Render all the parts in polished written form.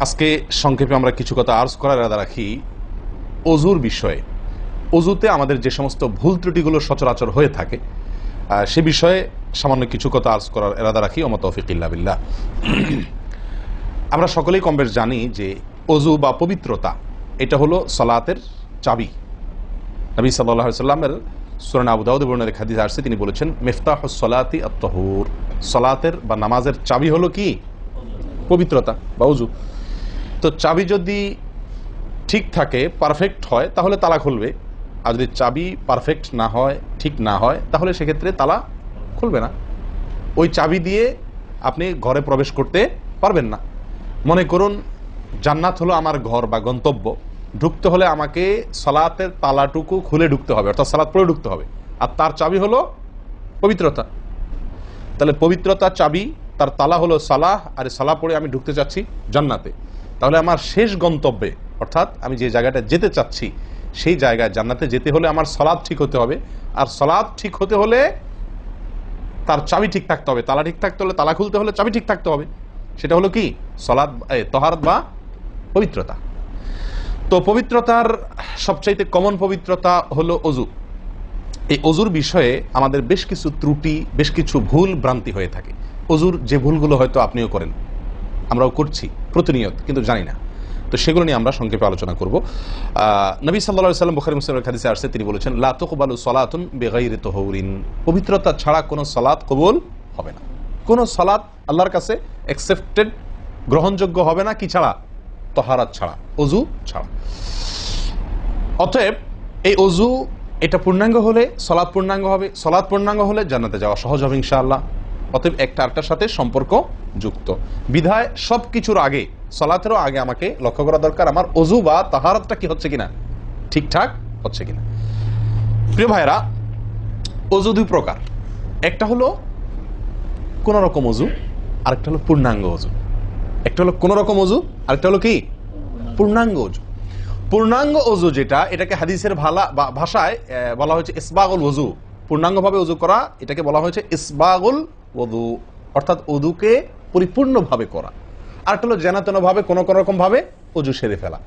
আজকে সংক্ষেপে আমরা কিছু কথা আর্জ করার ইরাদা রাখি অজুর বিষয়ে। অজুতে আমাদের যে সমস্ত ভুল ত্রুটিগুলো সচরাচর হয়ে থাকে সে বিষয়ে সামান্য কিছু কথা আর্জ করার ইরাদা রাখি। ওয়া মা তৌফিক ইল্লা বিল্লাহ। আমরা সকলেই কম বেশ জানি যে অজু বা পবিত্রতা এটা হলো সালাতের চাবি। নবী সাল্লাল্লাহু আলাইহি ওয়াসাল্লামের সূরা আবু দাউদ বর্ণিত হাদিসে আসছে, তিনি বলেছেন মিফতাহুস সালাতি আত-তাহুর, সালাতের বা নামাজের চাবি হলো কি? পবিত্রতা বা অজু। তো চাবি যদি ঠিক থাকে, পারফেক্ট হয়, তাহলে তালা খুলবে। আর যদি চাবি পারফেক্ট না হয়, ঠিক না হয়, তাহলে সেক্ষেত্রে তালা খুলবে না। ওই চাবি দিয়ে আপনি ঘরে প্রবেশ করতে পারবেন না। মনে করুন জান্নাত হলো আমার ঘর বা গন্তব্য, ঢুকতে হলে আমাকে সালাতের তালাটুকু খুলে ঢুকতে হবে, অর্থাৎ সালাত পড়ে ঢুকতে হবে, আর তার চাবি হলো পবিত্রতা। তাহলে পবিত্রতার চাবি, তার তালা হলো সালাহ, আর সালাহ পড়ে আমি ঢুকতে চাচ্ছি জান্নাতে। তাহলে আমার শেষ গন্তব্যে, অর্থাৎ আমি যে জায়গাটা যেতে চাচ্ছি সেই জায়গায় জান্নাতে যেতে হলে আমার সালাত ঠিক হতে হবে, আর সালাত ঠিক হতে হলে তার চাবি ঠিক থাকতে হবে। তালা ঠিক থাকতে হলে, তালা খুলতে হলে চাবি ঠিক থাকতে হবে। সেটা হলো কি? সালাত, তাহারাত বা পবিত্রতা। তো পবিত্রতার সবচাইতে কমন পবিত্রতা হলো অজু। এই অজুর বিষয়ে আমাদের বেশ কিছু ত্রুটি, বেশ কিছু ভুল ভ্রান্তি হয়ে থাকে। অজুর যে ভুলগুলো হয়তো আপনিও করেন, আমরাও করছি প্রতিনিয়ত, কিন্তু জানি না। তো সেগুলো নিয়ে আমরা সংক্ষেপে আলোচনা করব। নবী সাল্লাল্লাহু আলাইহি ওয়াসাল্লাম বুখারী মুসলিমের হাদিসে আসছে, তিনি বলেছেন লা তুকবালু সালাতুন বিগাইরি তাহুরিন, পবিত্রতা ছাড়া কোনো সালাত কবুল হবে না। কোনো সালাত আল্লাহর কাছে অ্যাকসেপ্টেড, গ্রহণযোগ্য হবে না কি ছাড়া? তাহারাত ছাড়া, অজু ছাড়া। অতএব এই অজু এটা পূর্ণাঙ্গ হলে সালাত পূর্ণাঙ্গ হবে, সালাত পূর্ণাঙ্গ হলে জান্নাতে যাওয়া সহজ হবে ইনশাআল্লাহ। অতএব একটা আরেকটার সাথে সম্পর্ক যুক্ত বিধায় সবকিছুর আগে, সালাতেরও আগে আমাকে লক্ষ্য করা দরকার আমার অজু বা তাহারাতটা কি হচ্ছে কিনা, ঠিকঠাক হচ্ছে কিনা। প্রিয় ভাইরা, অজু দুই প্রকার। একটা হলো কোন রকম অজু, আরেকটা হলো পূর্ণাঙ্গ অজু। একটা হলো কোন রকম অজু, আরেকটা হলো কি? পূর্ণাঙ্গ অজু। পূর্ণাঙ্গ অজু যেটা, এটাকে হাদিসের ভাষায় বলা হয়েছে ইসবাগুল ওযু। পূর্ণাঙ্গভাবে অজু করা, এটাকে বলা হয়েছে ইসবাগুল ওযু, অর্থাৎ অজুকে পরিপূর্ণভাবে করা। আর একটা হলো যেনতেনভাবে কোনো রকম ভাবে অজু সেরে ফেলা।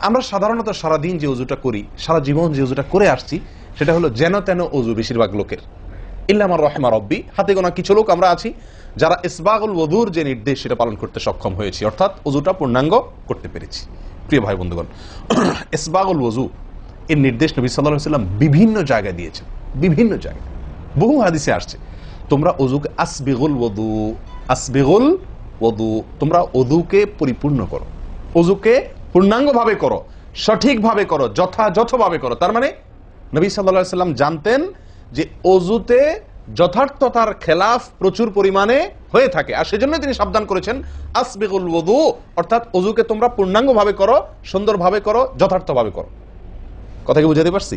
আমরা সাধারণত সারাদিন যে অজুটা করি, সারা জীবন যে অজুটা করে আসছি, সেটা হলো যেন তেন অজু বেশিরভাগ লোকের। ইল্লা মান রাহিমা রব্বি, হাতে গোনা কিছু লোক আমরা আছি যারা ইসবাগুল ওযুর যে নির্দেশ সেটা পালন করতে সক্ষম হয়েছি, অর্থাৎ অজুটা পূর্ণাঙ্গ করতে পেরেছি। প্রিয় ভাই বন্ধুগণ, ইসবাগুল ওযু এর নির্দেশ নবী সাল্লাল্লাহু আলাইহি ওয়াসাল্লাম বিভিন্ন জায়গায় দিয়েছেন, বিভিন্ন জায়গায় বহু হাদিসে আসছে তোমরা অজুকে আসবিগুল ওযু, আসবিগুল ওযু, তোমরা অজুকে পরিপূর্ণ করো, অজুকে পূর্ণাঙ্গভাবে করো, সঠিকভাবে করো, যথাযথভাবে করো। তার মানে নবী সাল্লাল্লাহু আলাইহি ওয়াসাল্লাম জানতেন যে অজুতে যথার্থতার খেলাফ প্রচুর পরিমাণে হয়ে থাকে, আর সেজন্য তিনি সাবধান করেছেন আসবিগুল ওযু, অর্থাৎ অজুকে তোমরা পূর্ণাঙ্গভাবে করো, সুন্দরভাবে করো, যথার্থভাবে করো। কথা কি বুঝাতে পারছি?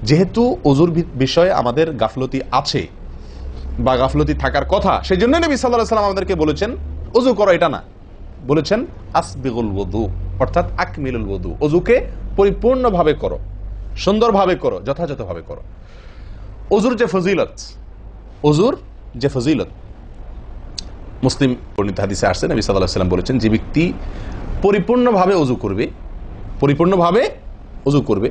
যেহেতু অজুর বিষয়ে আমাদের গাফলতি আছে বা গাফলতি থাকার কথা, সেই জন্য নবী সাল্লাল্লাহু আলাইহি ওয়াসাল্লাম আমাদেরকে বলেছেন অজু করো, এটা না, বলেছেন আসবিগুল ওযু, অর্থাৎ আকমিলুল ওযু, অজুকে পরিপূর্ণভাবে করো, সুন্দরভাবে করো, যথাযথভাবে করো। অজুর যে ফজিলত, অজুর যে ফজিলত মুসলিম বর্ণিত হাদিসে আসছে, নবী সাল্লাল্লাহু আলাইহি ওয়াসাল্লাম বলেছেন যে ব্যক্তি পরিপূর্ণভাবে অজু করবে, পরিপূর্ণভাবে অজু করবে,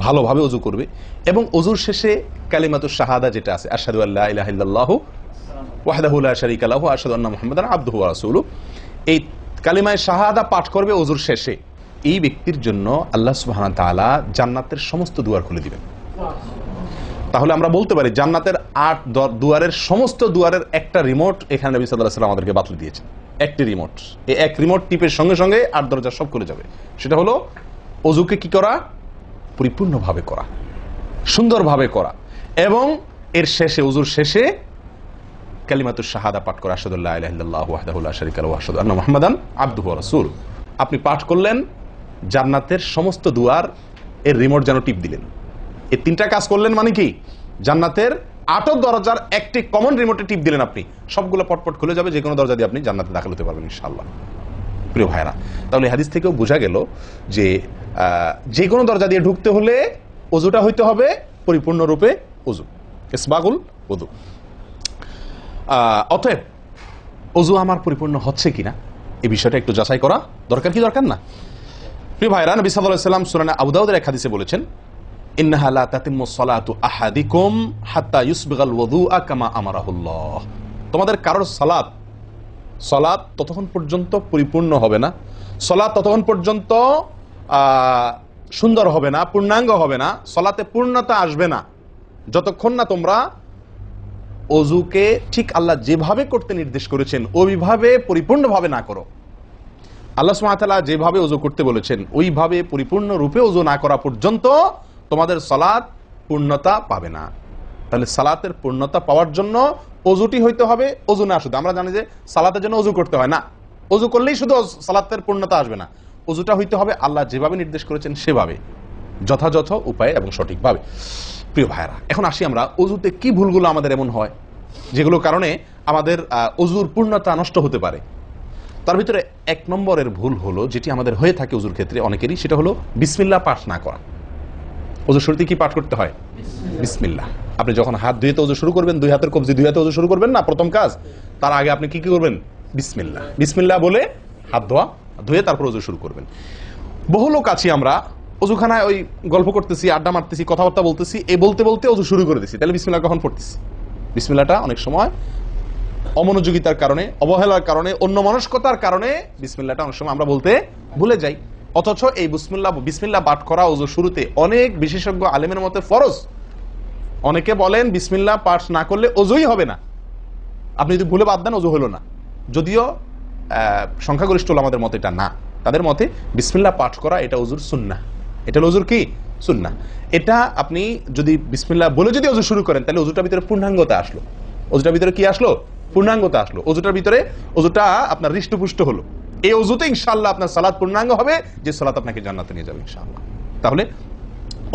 ভালোভাবে অজু করবে, এবং অজুর শেষে কালিমাতুশ শাহাদা যেটা আছে, আশহাদু আল্লা ইলাহা ইল্লাল্লাহু ওয়াহদাহু লা শারীকা লাহু ওয়া আশহাদু আন্না মুহাম্মাদান আবদুহু ওয়া রাসূলুহু, এই কালিমায়ে শাহাদা পাঠ করবে অজুর শেষে, এই ব্যক্তির জন্য আল্লাহ সুবহানাহু ওয়া তাআলা জান্নাতের সমস্ত দুয়ার খুলে দিবেন। তাহলে আমরা বলতে পারি জান্নাতের 8 দুয়ারের সমস্ত দুয়ারের একটা রিমোট এখানে নবী সাল্লাল্লাহু আলাইহি ওয়াসাল্লাম আমাদেরকে বাতলে দিয়েছেন। একটি রিমোট, এই এক রিমোট টিপের সঙ্গে সঙ্গে 8 দরজা সব খুলে যাবে। সেটা হলো অজুকে কি করা? পরিপূর্ণভাবে করা, সুন্দরভাবে করা, এবং এর শেষে, অজুর শেষে কালিমাতুশ শাহাদা পাঠ করা, আশহাদু আল্লা ইলাহা ইল্লাল্লাহু ওয়াহদাহু লা শারীকা লাহু ওয়া আশহাদু আন্না মুহাম্মাদান আবদুহু ওয়া রাসূলুহু। আপনি পাঠ করলেন, জান্নাতের সমস্ত দুয়ার এর রিমোট যেন টিপ দিলেন। এই তিনটা কাজ করলেন মানে কি? জান্নাতের 8 দরজার একটি কমন রিমোটে টিপ দিলেন, আপনি সবগুলো পটপট খুলে যাবে, যে কোনো দরজা দিয়ে আপনি জান্নাতে দাখিল হতে পারবেন ইনশাআল্লাহ। প্রিয় ভাইরা, তাহলে হাদিস থেকেও বোঝা গেল যে যে কোনো দরজা দিয়ে ঢুকতে হলে অজুটা হইতে হবে পরিপূর্ণরূপে অজু, ইসবাগুল ওযু। অতএব অজু আমার পরিপূর্ণ হচ্ছে কিনা এই বিষয়টা একটু যাচাই করা দরকার কি দরকার না? প্রিয় ভাইরা, নবী সাল্লাল্লাহু আলাইহি ওয়াসাল্লাম সূরা আবু দাউদের এক হাদিসে বলেছেন, ইন্নাহা লা তাতিম্মু সলাতু আহাদিকুম হাত্তা ইউসবিগাল ওযুআ কামা আমারাহুল্লাহ। তোমাদের কারোর সালাত ততক্ষণ পর্যন্ত পরিপূর্ণ হবে না, সালাত ততক্ষণ পর্যন্ত সুন্দর হবে না, পূর্ণাঙ্গ হবে না, সালাতে পূর্ণতা আসবে না যতক্ষণ না তোমরা ওযুকে ঠিক আল্লাহ যেভাবে করতে নির্দেশ করেছেন ওইভাবে পরিপূর্ণভাবে না করো। আল্লাহ সুবহানাহু ওয়া তাআলা যেভাবে ওযু করতে বলেছেন ওইভাবে পরিপূর্ণ রূপে ওযু না করা পর্যন্ত তোমাদের সালাত পূর্ণতা পাবে না। তাহলে সালাতের পূর্ণতা পাওয়ার জন্য ওযুটি হইতে হবে, ওযু না শুধু। আমরা জানি যে সালাতের জন্য ওযু করতে হয় না, ওযু করলেই শুধু সালাতের পূর্ণতা আসবে না, ওযুটা হইতে হবে আল্লাহ যেভাবে নির্দেশ করেছেন সেভাবে, যথাযথ উপায়ে এবং সঠিকভাবে। প্রিয় ভাইরা, এখন আসি আমরা ওযুতে কি ভুলগুলো আমাদের এমন হয় যেগুলো কারণে আমাদের ওযুর পূর্ণতা নষ্ট হতে পারে। তার ভিতরে 1 নম্বরের ভুল হলো, যেটি আমাদের হয়ে থাকে ওযুর ক্ষেত্রে অনেকেরই, সেটা হলো বিসমিল্লাহ পাঠ না করা। ওযুর শুরুতে কি পাঠ করতে হয়? বিসমিল্লাহ। আপনি যখন হাত ধুয়ে ওযু শুরু করবেন, 2 হাতের কবজি 2 হাতে ওযু শুরু করবেন না, প্রথম কাজ, তার আগে আপনি কি করবেন? বিসমিল্লাহ। বিসমিল্লাহ বলে হাত ধুয়ে তারপর ওযু শুরু করবেন। বহু লোক আছি আমরা ওযুখানায় ওই গল্প করতেছি, আড্ডা মারতেছি, কথাবার্তা বলতেছি, এই বলতে বলতে ওযু শুরু করে দিছি। তাহলে বিসমিল্লাহ কখন পড়তেছি? বিসমিল্লাহটা অনেক সময় অমনোযোগিতার কারণে, অবহেলার কারণে, অন্যমনস্কতার কারণে বিসমিল্লাহটা অনেক সময় আমরা বলতে ভুলে যাই। অথচ এই বিসমিল্লাহ পাঠ করা ওযু শুরুতে অনেক বিশেষজ্ঞ আলেমের মতে ফরজ। অনেকে বলেন বিসমিল্লাহ পাঠ না করলে ওযুই হবে না, আপনি যদি ভুলে বাদ দেন ওযু হলো না। যদিও সংখ্যাগরিষ্ঠ আমাদের মতে এটা না, তাদের মতে বিসমিল্লাহ পাঠ করা এটা ওযুর সুন্নাহ। এটা হলো ওযুর কি? সুন্নাহ। এটা আপনি যদি বিসমিল্লাহ বলে যদি ওযু শুরু করেন তাহলে ওযুটার ভিতরে পূর্ণাঙ্গতা আসলো। ওযুটার ভিতরে কি আসলো? পূর্ণাঙ্গতা আসলো। ওযুটার ভিতরে ওযুটা আপনার হৃষ্টপুষ্ট হলো। এই ওযুতে ইনশাআল্লাহ আপনার সালাত পূর্ণাঙ্গ হবে, যে সালাত আপনাকে জান্নাতে নিয়ে যাবে ইনশাআল্লাহ। তাহলে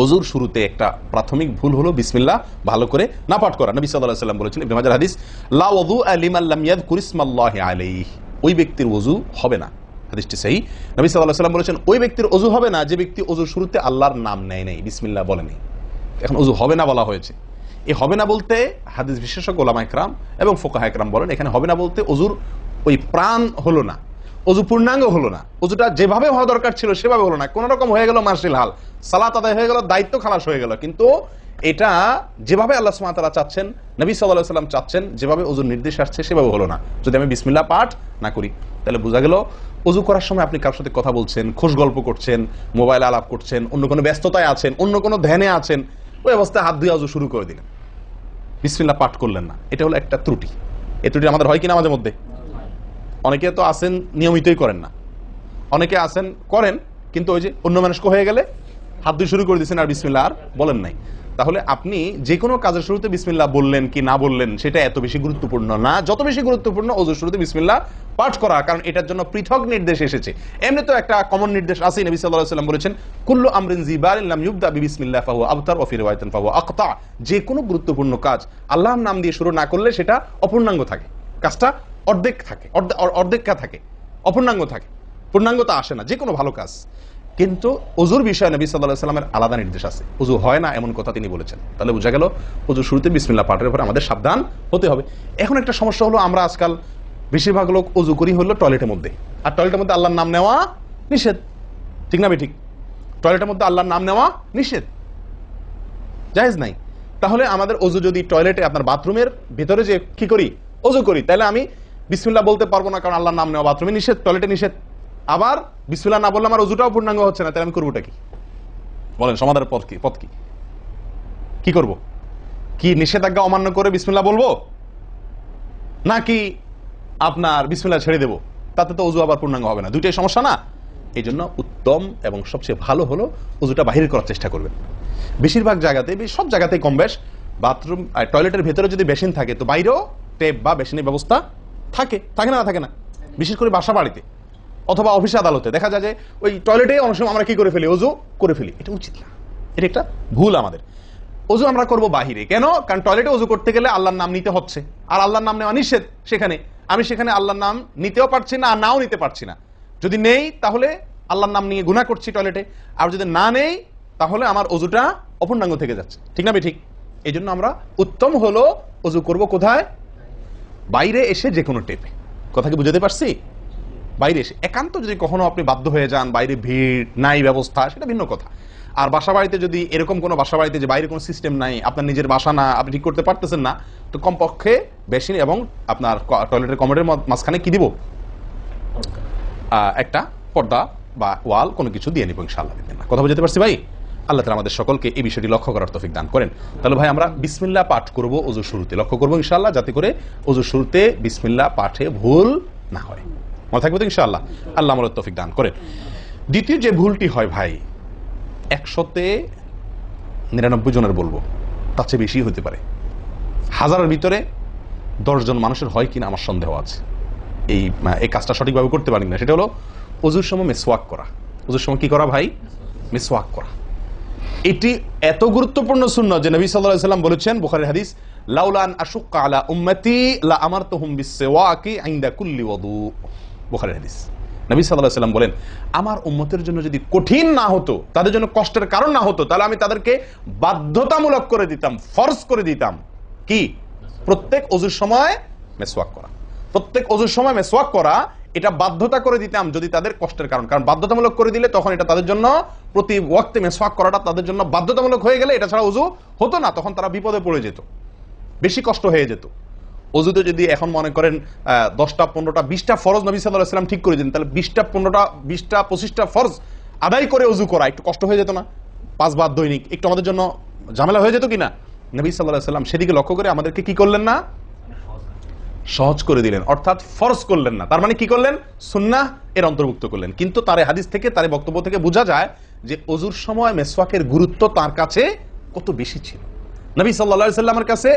ওযুর শুরুতে একটা প্রাথমিক ভুল হলো বিসমিল্লাহ ভালো করে না পাঠ করা। নবী সাল্লাল্লাহু আলাইহি ওয়াসাল্লাম বলেছেন, ইবনে মাজাহ হাদিস, লা ওযুআ লিমান লাম ইয়াযকুর ইসমাল্লাহি আলাইহি। ওই ব্যক্তির ওযু হবে না। হাদিসটি সহিহ। নবী সাল্লাল্লাহু আলাইহি ওয়াসাল্লাম বলেছেন, ওই ব্যক্তির ওযু হবে না যে ব্যক্তি ওযুর শুরুতে আল্লাহর নাম নেয় নাই, বিসমিল্লাহ বলেনি। এখন ওযু হবে না বলা হয়েছে। এই হবে না বলতে হাদিস বিশেষজ্ঞ উলামা ইকরাম এবং ফুকাহা ইকরাম বলেন, এখানে হবে না বলতে ওযুর ওই প্রাণ হলো না, ওযু পূর্ণাঙ্গ হলো না, ওযুটা যেভাবে হওয়া দরকার ছিল সেভাবে হলো না। কোন রকম হয়ে গেল মার্শিল হাল, সালাত আদায় হয়ে গেল, দায়িত্ব খালাস হয়ে গেল, কিন্তু এটা যেভাবে আল্লাহ সুবহানাহু ওয়া তাআলা চাচ্ছেন, নবী সাল্লাল্লাহু আলাইহি ওয়াসাল্লাম চাচ্ছেন, যেভাবে ওযুর নির্দেশ আসছে সেভাবে হলো না। যদি আমি বিসমিল্লাহ পাঠ না করি, তাহলে বোঝা গেল ওযু করার সময় আপনি কার সাথে কথা বলছেন, খোশ গল্প করছেন, মোবাইল আলাপ করছেন, অন্য কোনো ব্যস্ততায় আছেন, অন্য কোনো ধ্যানে আছেন, ওই অবস্থায় হাত ধুয়ে ওযু শুরু করে দিলেন, বিসমিল্লাহ পাঠ করলেন না। এটা হলো একটা ত্রুটি। এই ত্রুটি আমাদের হয় কিনা মাঝে মধ্যে? অনেকে তো আছেন নিয়মিতই করেন না, অনেকে আছেন করেন কিন্তু ওই যে অন্য মানুষ হয়ে গেলে হাত ধুয়ে শুরু করে দিয়েছেন আর বিসমিল্লাহ আর বলেন নাই। তাহলে আপনি যে কোনো কাজের শুরুতে বিসমিল্লাহ বললেন কি না বললেন সেটা এত বেশি গুরুত্বপূর্ণ না, যত বেশি গুরুত্বপূর্ণ ওযুর শুরুতে বিসমিল্লাহ পাঠ করা, কারণ এটার জন্য পৃথক নির্দেশ এসেছে। এমনি তো একটা কমন নির্দেশ আছে, নবী সাল্লাল্লাহু আলাইহি ওয়াসাল্লাম বলেছেন, কুল্লু আমরিন জিবারিন লাম ইউবদা বিবিসমিল্লাহ ফাহুয়া আবতার ওয়া ফি রিওয়ায়াতিন ফাহুয়া আকতা। যে কোনো গুরুত্বপূর্ণ কাজ আল্লাহর নাম দিয়ে শুরু না করলে সেটা অপূর্ণাঙ্গ থাকে, কাজটা অর্ধেক থাকে, অর্ধেকা থাকে, অপূর্ণাঙ্গ থাকে, পূর্ণাঙ্গতা আসে না যে কোনো ভালো কাজ। কিন্তু ওযুর বিষয়ে নবী সাল্লাল্লাহু আলাইহি ওয়াসাল্লামের আলাদা নির্দেশ আছে, ওযু হয় না এমন কথা তিনি বলেছেন। তাহলে বোঝা গেল ওযুর শুরুতে বিসমিল্লাহ পাঠের উপরে আমাদের সাবধান হতে হবে। এখন একটা সমস্যা হলো, আমরা আজকাল বেশিরভাগ লোক ওযু করি হলো টয়লেটের মধ্যে, আর টয়লেটের মধ্যে আল্লাহর নাম নেওয়া নিষেধ, ঠিক না ঠিক? টয়লেটের মধ্যে আল্লাহর নাম নেওয়া নিষেধ, জায়েজ নাই। তাহলে আমাদের ওযু যদি টয়লেটে আপনার বাথরুমের ভিতরে যে কি করি ওযু করি, তাহলে আমি বিসমিল্লাহ বলতে পারবো না, কারণ আল্লাহর নাম নেওয়া বাথরুমে নিষেধ, টয়লেটে নিষেধ। আবার বিসমিল্লাহ না বললে আমার ওযুটাও পূর্ণাঙ্গ হচ্ছে না, তাহলে আমি করবোটা কি? বলেন, সমাধানের পথ কি? কি করব? কি নিষেধাজ্ঞা অমান্য করে বিসমিল্লাহ বলবো, নাকি আপনার বিসমিল্লাহ ছেড়ে দেবো? তাতে তো ওযু আবার পূর্ণাঙ্গ হবে না, দুইটাই সমস্যা না? এই জন্য উত্তম এবং সবচেয়ে ভালো হলো ওযুটা বাহির করার চেষ্টা করবেন। বেশিরভাগ জায়গাতে, সব জায়গাতেই কম বেশ, বাথরুম টয়লেটের ভেতরে যদি বেসিন থাকে তো বাইরেও টেপ বা বেসিনের ব্যবস্থা থাকে, থাকে না? থাকে না? বিশেষ করে বাসা বাড়িতে অথবা অফিস আদালতে দেখা যায় যে ওই টয়লেটে অনেক সময় আমরা কি করে ফেলি, ওযু করে ফেলি। এটা উচিত না, এটা একটা ভুল আমাদের। ওযু আমরা করব বাহিরে। কেন? কারণ টয়লেটে ওযু করতে গেলে আল্লাহর নাম নিতে হচ্ছে, আর আল্লাহর নাম নেওয়া নিষেধ। সেখানে আমি আল্লাহর নাম নিতেও পারছি না আর নাও নিতে পারছি না। যদি নেই তাহলে আল্লাহর নাম নিয়ে গুনাহ করছি টয়লেটে, আর যদি না নেই তাহলে আমার ওযুটা অপূর্ণাঙ্গ থেকে যাচ্ছে, ঠিক না ঠিক? এই জন্য আমরা উত্তম হলো ওযু করব কোথায়? বাইরে এসে যে কোনো টেপে। কথা কি বুঝাতে পারছি? বাইরে এসে একান্ত যদি কখনো আপনি বাধ্য হয়ে যান, বাইরে ভিড় নাই, ব্যবস্থা, সেটা ভিন্ন কথা। আর বাসা বাড়িতে যদি এরকম কোনো বাসা বাড়িতে যে বাইরে কোনো সিস্টেম নাই, আপনার নিজের বাসা না, আপনি ঠিক করতে পারতেছেন না, তো কমপক্ষে বেশি এবং আপনার টয়লেটের কমোডের মাঝখানে কি দিব, একটা পর্দা বা ওয়াল কোনো কিছু দিয়ে নিব ইনশাআল্লাহ। কথা বুঝতে পারছি ভাই? আল্লাহ তাআলা আমাদের সকলকে এই বিষয়টি লক্ষ্য করার তৌফিক দান করেন। তাহলে ভাই আমরা বিসমিল্লাহ পাঠ করব ওযুর শুরুতে, লক্ষ্য করব ইনশাআল্লাহ যাতে করে ওযুর শুরুতে বিসমিল্লাহ পাঠে ভুল না হয়। মনে থাকবে তো ইনশাআল্লাহ? আল্লাহ আমাদের তৌফিক দান করেন। দ্বিতীয় যে ভুলটি হয় ভাই, 199 জনের বলবো, তার চেয়ে বেশি হতে পারে, হাজারের ভিতরে 10 জন মানুষের হয় কিনা আমার সন্দেহ আছে এই কাজটা সঠিকভাবে করতে পারি না। সেটা হলো ওযুর সময় মিসওয়াক করা। ওযুর সময় কি করা ভাই? মিসওয়াক করা। এটি এত গুরুত্বপূর্ণ সুন্নাত যে নবী সাল্লাল্লাহু আলাইহি ওয়াসাল্লাম বলেছেন, বুখারীর হাদিস, লাউলা আন আশুক্কা আলা উম্মতি লা আমারতুহুম বিসওয়াকি ইনদা কুল্লি ওযু। বুখারীর হাদিস। নবী সাল্লাল্লাহু আলাইহি ওয়াসাল্লাম বলেন, আমার উম্মতের জন্য যদি কঠিন না হতো, তাদের জন্য কষ্টের কারণ না হতো, তাহলে আমি তাদেরকে বাধ্যতামূলক করে দিতাম, ফরজ করে দিতাম কি? প্রত্যেক ওযুর সময় মিসওয়াক করা। প্রত্যেক ওযুর সময় মিসওয়াক করা, এটা বাধ্যতা করে দিতাম যদি তাদের কষ্টের কারণ। কারণ বাধ্যতামূলক করে দিলে তখন এটা তাদের জন্য, প্রতি ওয়াক্তে মিসওয়াক করাটা তাদের জন্য বাধ্যতামূলক হয়ে গেলে এটা ছাড়া ওযু হতো না, তখন তারা বিপদে পড়ে যেত, বেশি কষ্ট হয়ে যেত। ওযুতে যদি এখন মনে করেন 10টা 15টা 20টা ফরজ নবী সাল্লাল্লাহু আলাইহি ওয়াসাল্লাম ঠিক করে দিন, তাহলে 20টা 15টা 20টা 25টা ফরজ আদায় করে ওযু করা একটু কষ্ট হয়ে যেত না? 5 বার দৈনিক একটু আমাদের জন্য ঝামেলা হয়ে যেত কিনা? নবী সাল্লাল্লাহু আলাইহি ওয়াসাল্লাম সেদিকে লক্ষ্য করে আমাদেরকে কি করলেন না? সহজ করে দিলেন, অর্থাৎ ফরজ করলেন না। তার মানে কি করলেন? সুন্নাহ এর অন্তর্ভুক্ত করলেন। কিন্তু তার হাদিস থেকে, তার বক্তব্য থেকে বোঝা যায় যে ওযুর সময় মিসওয়াকের গুরুত্ব তার কাছে কত বেশি ছিল। নবী সাল্লাল্লাহু আলাইহি ওয়াসাল্লামের কাছে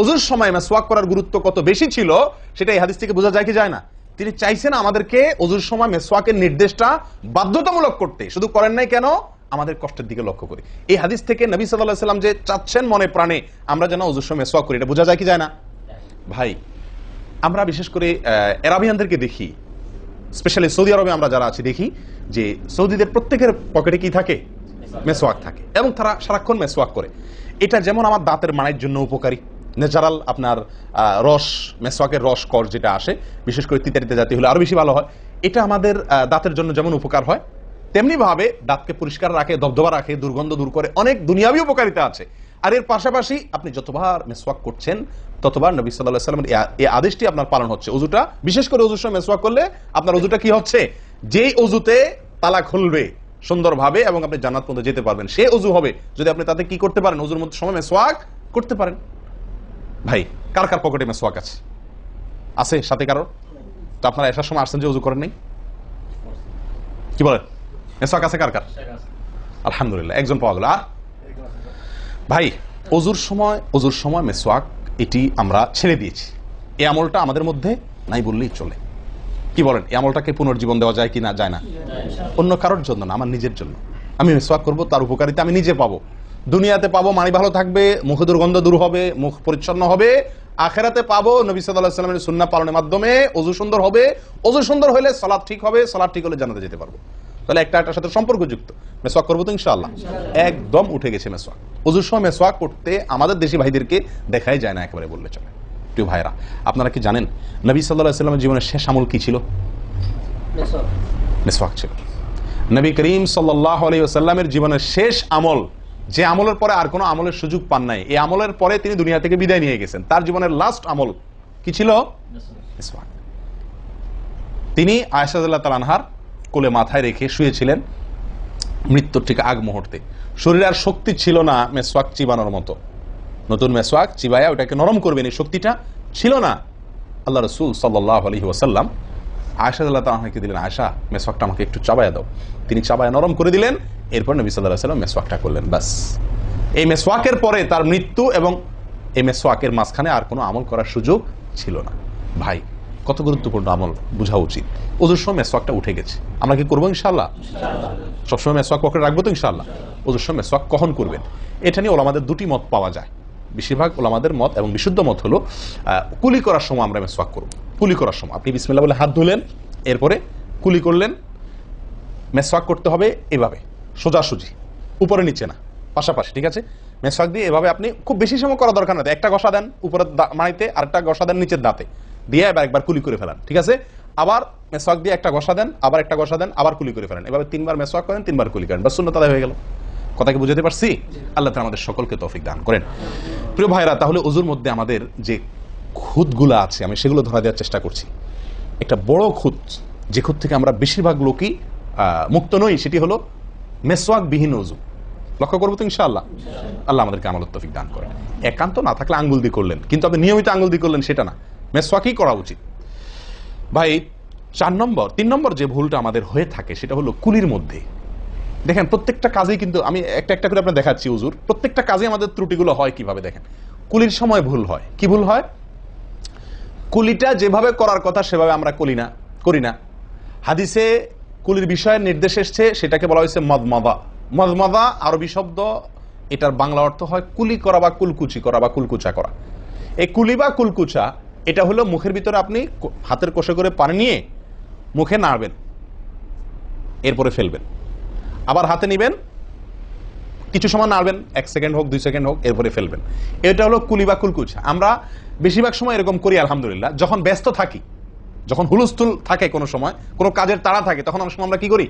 ওযুর সময় মিসওয়াক করার গুরুত্ব কত বেশি ছিল, সেটা এই হাদিস থেকে বোঝা যায় কি যায় না? তিনি চাইছেন আমাদেরকে ওযুর সময় মিসওয়াকের নির্দেশটা বাধ্যতামূলক করতে। শুধু করেন নাই কেন? আমাদের কষ্টের দিকে লক্ষ্য করে। এই হাদিস থেকে নবী সাল্লাল্লাহু আলাইহি ওয়াসাল্লাম যে চাচ্ছেন মনে প্রাণে আমরা যেন ওযুর সময় মিসওয়াক করি, এটা বোঝা যায় কি যায় না? ভাই আমরা বিশেষ করে আরবিয়ানদেরকে দেখি, স্পেশালি সৌদি আরবে আমরা যারা আছি দেখি যে সৌদিদের প্রত্যেকের পকেটে কি থাকে? মেসওয়াক থাকে, এবং তারা সারাক্ষণ মেসওয়াক করে। এটা যেমন আমার দাঁতের মাড়ির জন্য উপকারী, ন্যাচারাল আপনার রস, মেসওয়াকের রস কর যেটা আসে, বিশেষ করে তিতারিতে জাতীয় হলে আরো বেশি ভালো হয়। এটা আমাদের দাঁতের জন্য যেমন উপকার হয়, তেমনি ভাবে দাঁতকে পরিষ্কার রাখে, দবদবা রাখে, দুর্গন্ধ দূর করে, অনেক দুনিয়াবী উপকারিতা আছে। আর এর পাশাপাশি আপনি যতবার মেসওয়াক করছেন ততবার নবী সাল্লাল্লাহু আলাইহি ওয়াসাল্লামের এই আদেশটি আপনার পালন হচ্ছে। ওযুটা, বিশেষ করে ওযুর সময় মেসওয়াক করলে আপনার ওযুটা কি হচ্ছে? যেই ওযুতে তালা খুলবে সুন্দরভাবে এবং আপনি জান্নাত পর্যন্ত যেতে পারবেন, সে ওযু হবে যদি আপনি তাতে কি করতে পারেন? ওযুর মধ্যে সময় মেসওয়াক করতে পারেন। ভাই কার কার পকেটে মেসওয়াক আছে? আছে সাথে কারো? তো আপনারা এসার সময় আসছেন যে ওযু করেন নাই? কি বলেন? মেসওয়াক আছে কার কার? আলহামদুলিল্লাহ, একজন পাওয়া গেল। আর ভাই ওযুর সময় মিসওয়াক, এটি আমরা ছেড়ে দিয়েছি। এই আমলটা আমাদের মধ্যে নাই বললেই চলে। কি বলেন? এই আমলটাকে পুনর্জীবন দেওয়া যায় কি না? যায় না। অন্য কারোর জন্য না, আমার নিজের জন্য। আমি মিসওয়াক করব, তার উপকারিতা আমি নিজে পাবো। দুনিয়াতে পাবো মাড়ি ভালো থাকবে, মুখ দুর্গন্ধ দূর হবে, মুখ পরিচ্ছন্ন হবে। আখেরাতে পাবো নবী সাল্লাল্লাহু আলাইহি ওয়াসাল্লামের সুন্নাহ পালনের মাধ্যমে ওযু সুন্দর হবে। ওযু সুন্দর হলে সালাত ঠিক হবে, সালাত ঠিক হলে জান্নাতে যেতে পারবো। তাহলে একটা একটার সাথে সম্পর্কযুক্ত। মেসওয়াক করবো তো ইনশাআল্লাহ? একদম উঠে গেছে মেসওয়াক। ওযুর সময় মেসওয়াক করতে আমাদের দেশি ভাইদেরকে দেখাই যায় না একেবারে বললে চলে। প্রিয় ভাইরা, আপনারা কি জানেন নবী সাল্লাল্লাহু আলাইহি ওয়াসাল্লামের জীবনের শেষ আমল কি ছিল? মেসওয়াক ছিল। নবী করিম সাল্লাল্লাহু আলাইহি ওয়াসাল্লামের জীবনের শেষ আমল, যে আমলের পরে আর কোনো আমলের সুযোগ পান নাই, এই আমলের পরে তিনি দুনিয়া থেকে বিদায় নিয়ে গেছেন। তার জীবনের লাস্ট আমল কি ছিল? মেসওয়াক। তিনি আয়েশা রাদিয়াল্লাহু তাআলা আনহার কোলে মাথায় রেখে শুয়েছিলেন মৃত্যুর ঠিক আগ মুহূর্তে। শরীরে আর শক্তি ছিল না মেসওয়াক চিবানোর মতো। নতুন মেসওয়াক চিবায়া ওটাকে নরম করবেন, এই শক্তিটা ছিল না। আল্লাহ রাসূল সাল্লাল্লাহু আলাইহি ওয়াসাল্লাম আয়েশা রাদিয়াল্লাহু তাআলা আনহাকে দিলেন, আয়েশা মেসওয়াকটা আমাকে একটু চাবায়া দাও। তিনি চাবায়া নরম করে দিলেন। এরপর নবী সাল্লাল্লাহু আলাইহি ওয়াসাল্লাম মেসওয়াকটা করলেন। বাস, এই মেসওয়াকের পরে তার মৃত্যু, এবং এই মেসওয়াকের মাঝখানে আর কোনো আমল করার সুযোগ ছিল না। ভাই কত গুরুত্বপূর্ণ আমল বোঝা উচিত। ওযুর সময় মেসওয়াকটা উঠে গেছে, আমরা কি করবো ইনশাআল্লাহ? সবসময় মেসওয়াক পকেটে রাখবো তো ইনশাআল্লাহ? ওযুর সময় মেসওয়াক কখন করবেন, এটা নিয়ে ওলামাদের দুটি মত পাওয়া যায়। বেশিরভাগ ওলামাদের মত এবং বিশুদ্ধ মত হলো কুলি করার সময় আমরা মেসওয়াক করব। কুলি করার সময় আপনি বিসমিল্লাহ বলে হাত ধুলেন, এরপরে কুলি করলেন। মেসওয়াক করতে হবে এভাবে, সোজাসুজি, উপরে নিচে না, পাশাপাশি, ঠিক আছে? মেসওয়াক দিয়ে এভাবে আপনি খুব বেশি সময় করা দরকার না, একটা ঘষা দেন উপরের মাড়িতে, আরেকটা ঘষা দেন নিচের দাঁতে, দিয়ে এবার একবার কুলি করে ফেলান, ঠিক আছে? আবার মেসওয়াক দিয়ে একটা ঘষা দেন, আবার একটা ঘষা দেন, আবার কুলি করে ফেলেন। এভাবে 3 বার মেসওয়াক করেন, 3 বার কুলি করেন, বাস সুন্নাত আদায় হয়ে গেল। কথা কি বুঝাতে পারছি? আল্লাহ তাআলা আমাদের সকলকে তৌফিক দান করেন। প্রিয় ভাইরা, তাহলে ওযুর মধ্যে আমাদের যে খুঁতগুলো আছে আমি সেগুলো ধরা দেওয়ার চেষ্টা করছি। একটা বড় খুঁত, যে খুঁত থেকে আমরা বেশিরভাগ লোকই মুক্ত নই, সেটি হলো মেসওয়াক বিহীন ওযু। লক্ষ্য করবো তো ইনশাআল্লাহ? আল্লাহ আমাদেরকে আমলের তৌফিক দান করেন। একান্ত না থাকলে আঙ্গুল দিয়ে করলেন, কিন্তু আপনি নিয়মিত আঙ্গুল দিয়ে করলেন সেটা না, মেসওয়াকই করা উচিত। ভাই 3 নম্বর যে ভুলটা আমাদের হয়ে থাকে সেটা হলো কুলির মধ্যে। দেখেন প্রত্যেকটা কাজেই কিন্তু আমি একটা একটা করে আপনার দেখাচ্ছি হুজুর, প্রত্যেকটা কাজে আমাদের ত্রুটিগুলো হয় কিভাবে দেখেন। কুলির সময় ভুল হয়। কি ভুল হয়? কুলিটা যেভাবে করার কথা সেভাবে আমরা করি না। হাদিসে কুলির বিষয়ের নির্দেশ এসছে, সেটাকে বলা হয়েছে মদমাদা। মদমাদা আরবি শব্দ, এটার বাংলা অর্থ হয় কুলি করা বা কুলকুচি করা বা কুলকুচা করা। এই কুলি বা কুলকুচা এটা হলো মুখের ভিতরে আপনি হাতের কষে করে পানি নিয়ে মুখে নাড়বেন, এরপরে ফেলবেন, আবার হাতে নিবেন, কিছু সময় নাড়বেন, 1 সেকেন্ড হোক 2 সেকেন্ড হোক, এরপরে ফেলবেন। এটা হলো কুলি বা কুলকুচা। আমরা বেশিরভাগ সময় এরকম করি আলহামদুলিল্লাহ। যখন ব্যস্ত থাকি, যখন হুলস্থুল থাকে, কোনো সময় কোনো কাজের তাড়া থাকে, তখন অনেক সময় আমরা কি করি?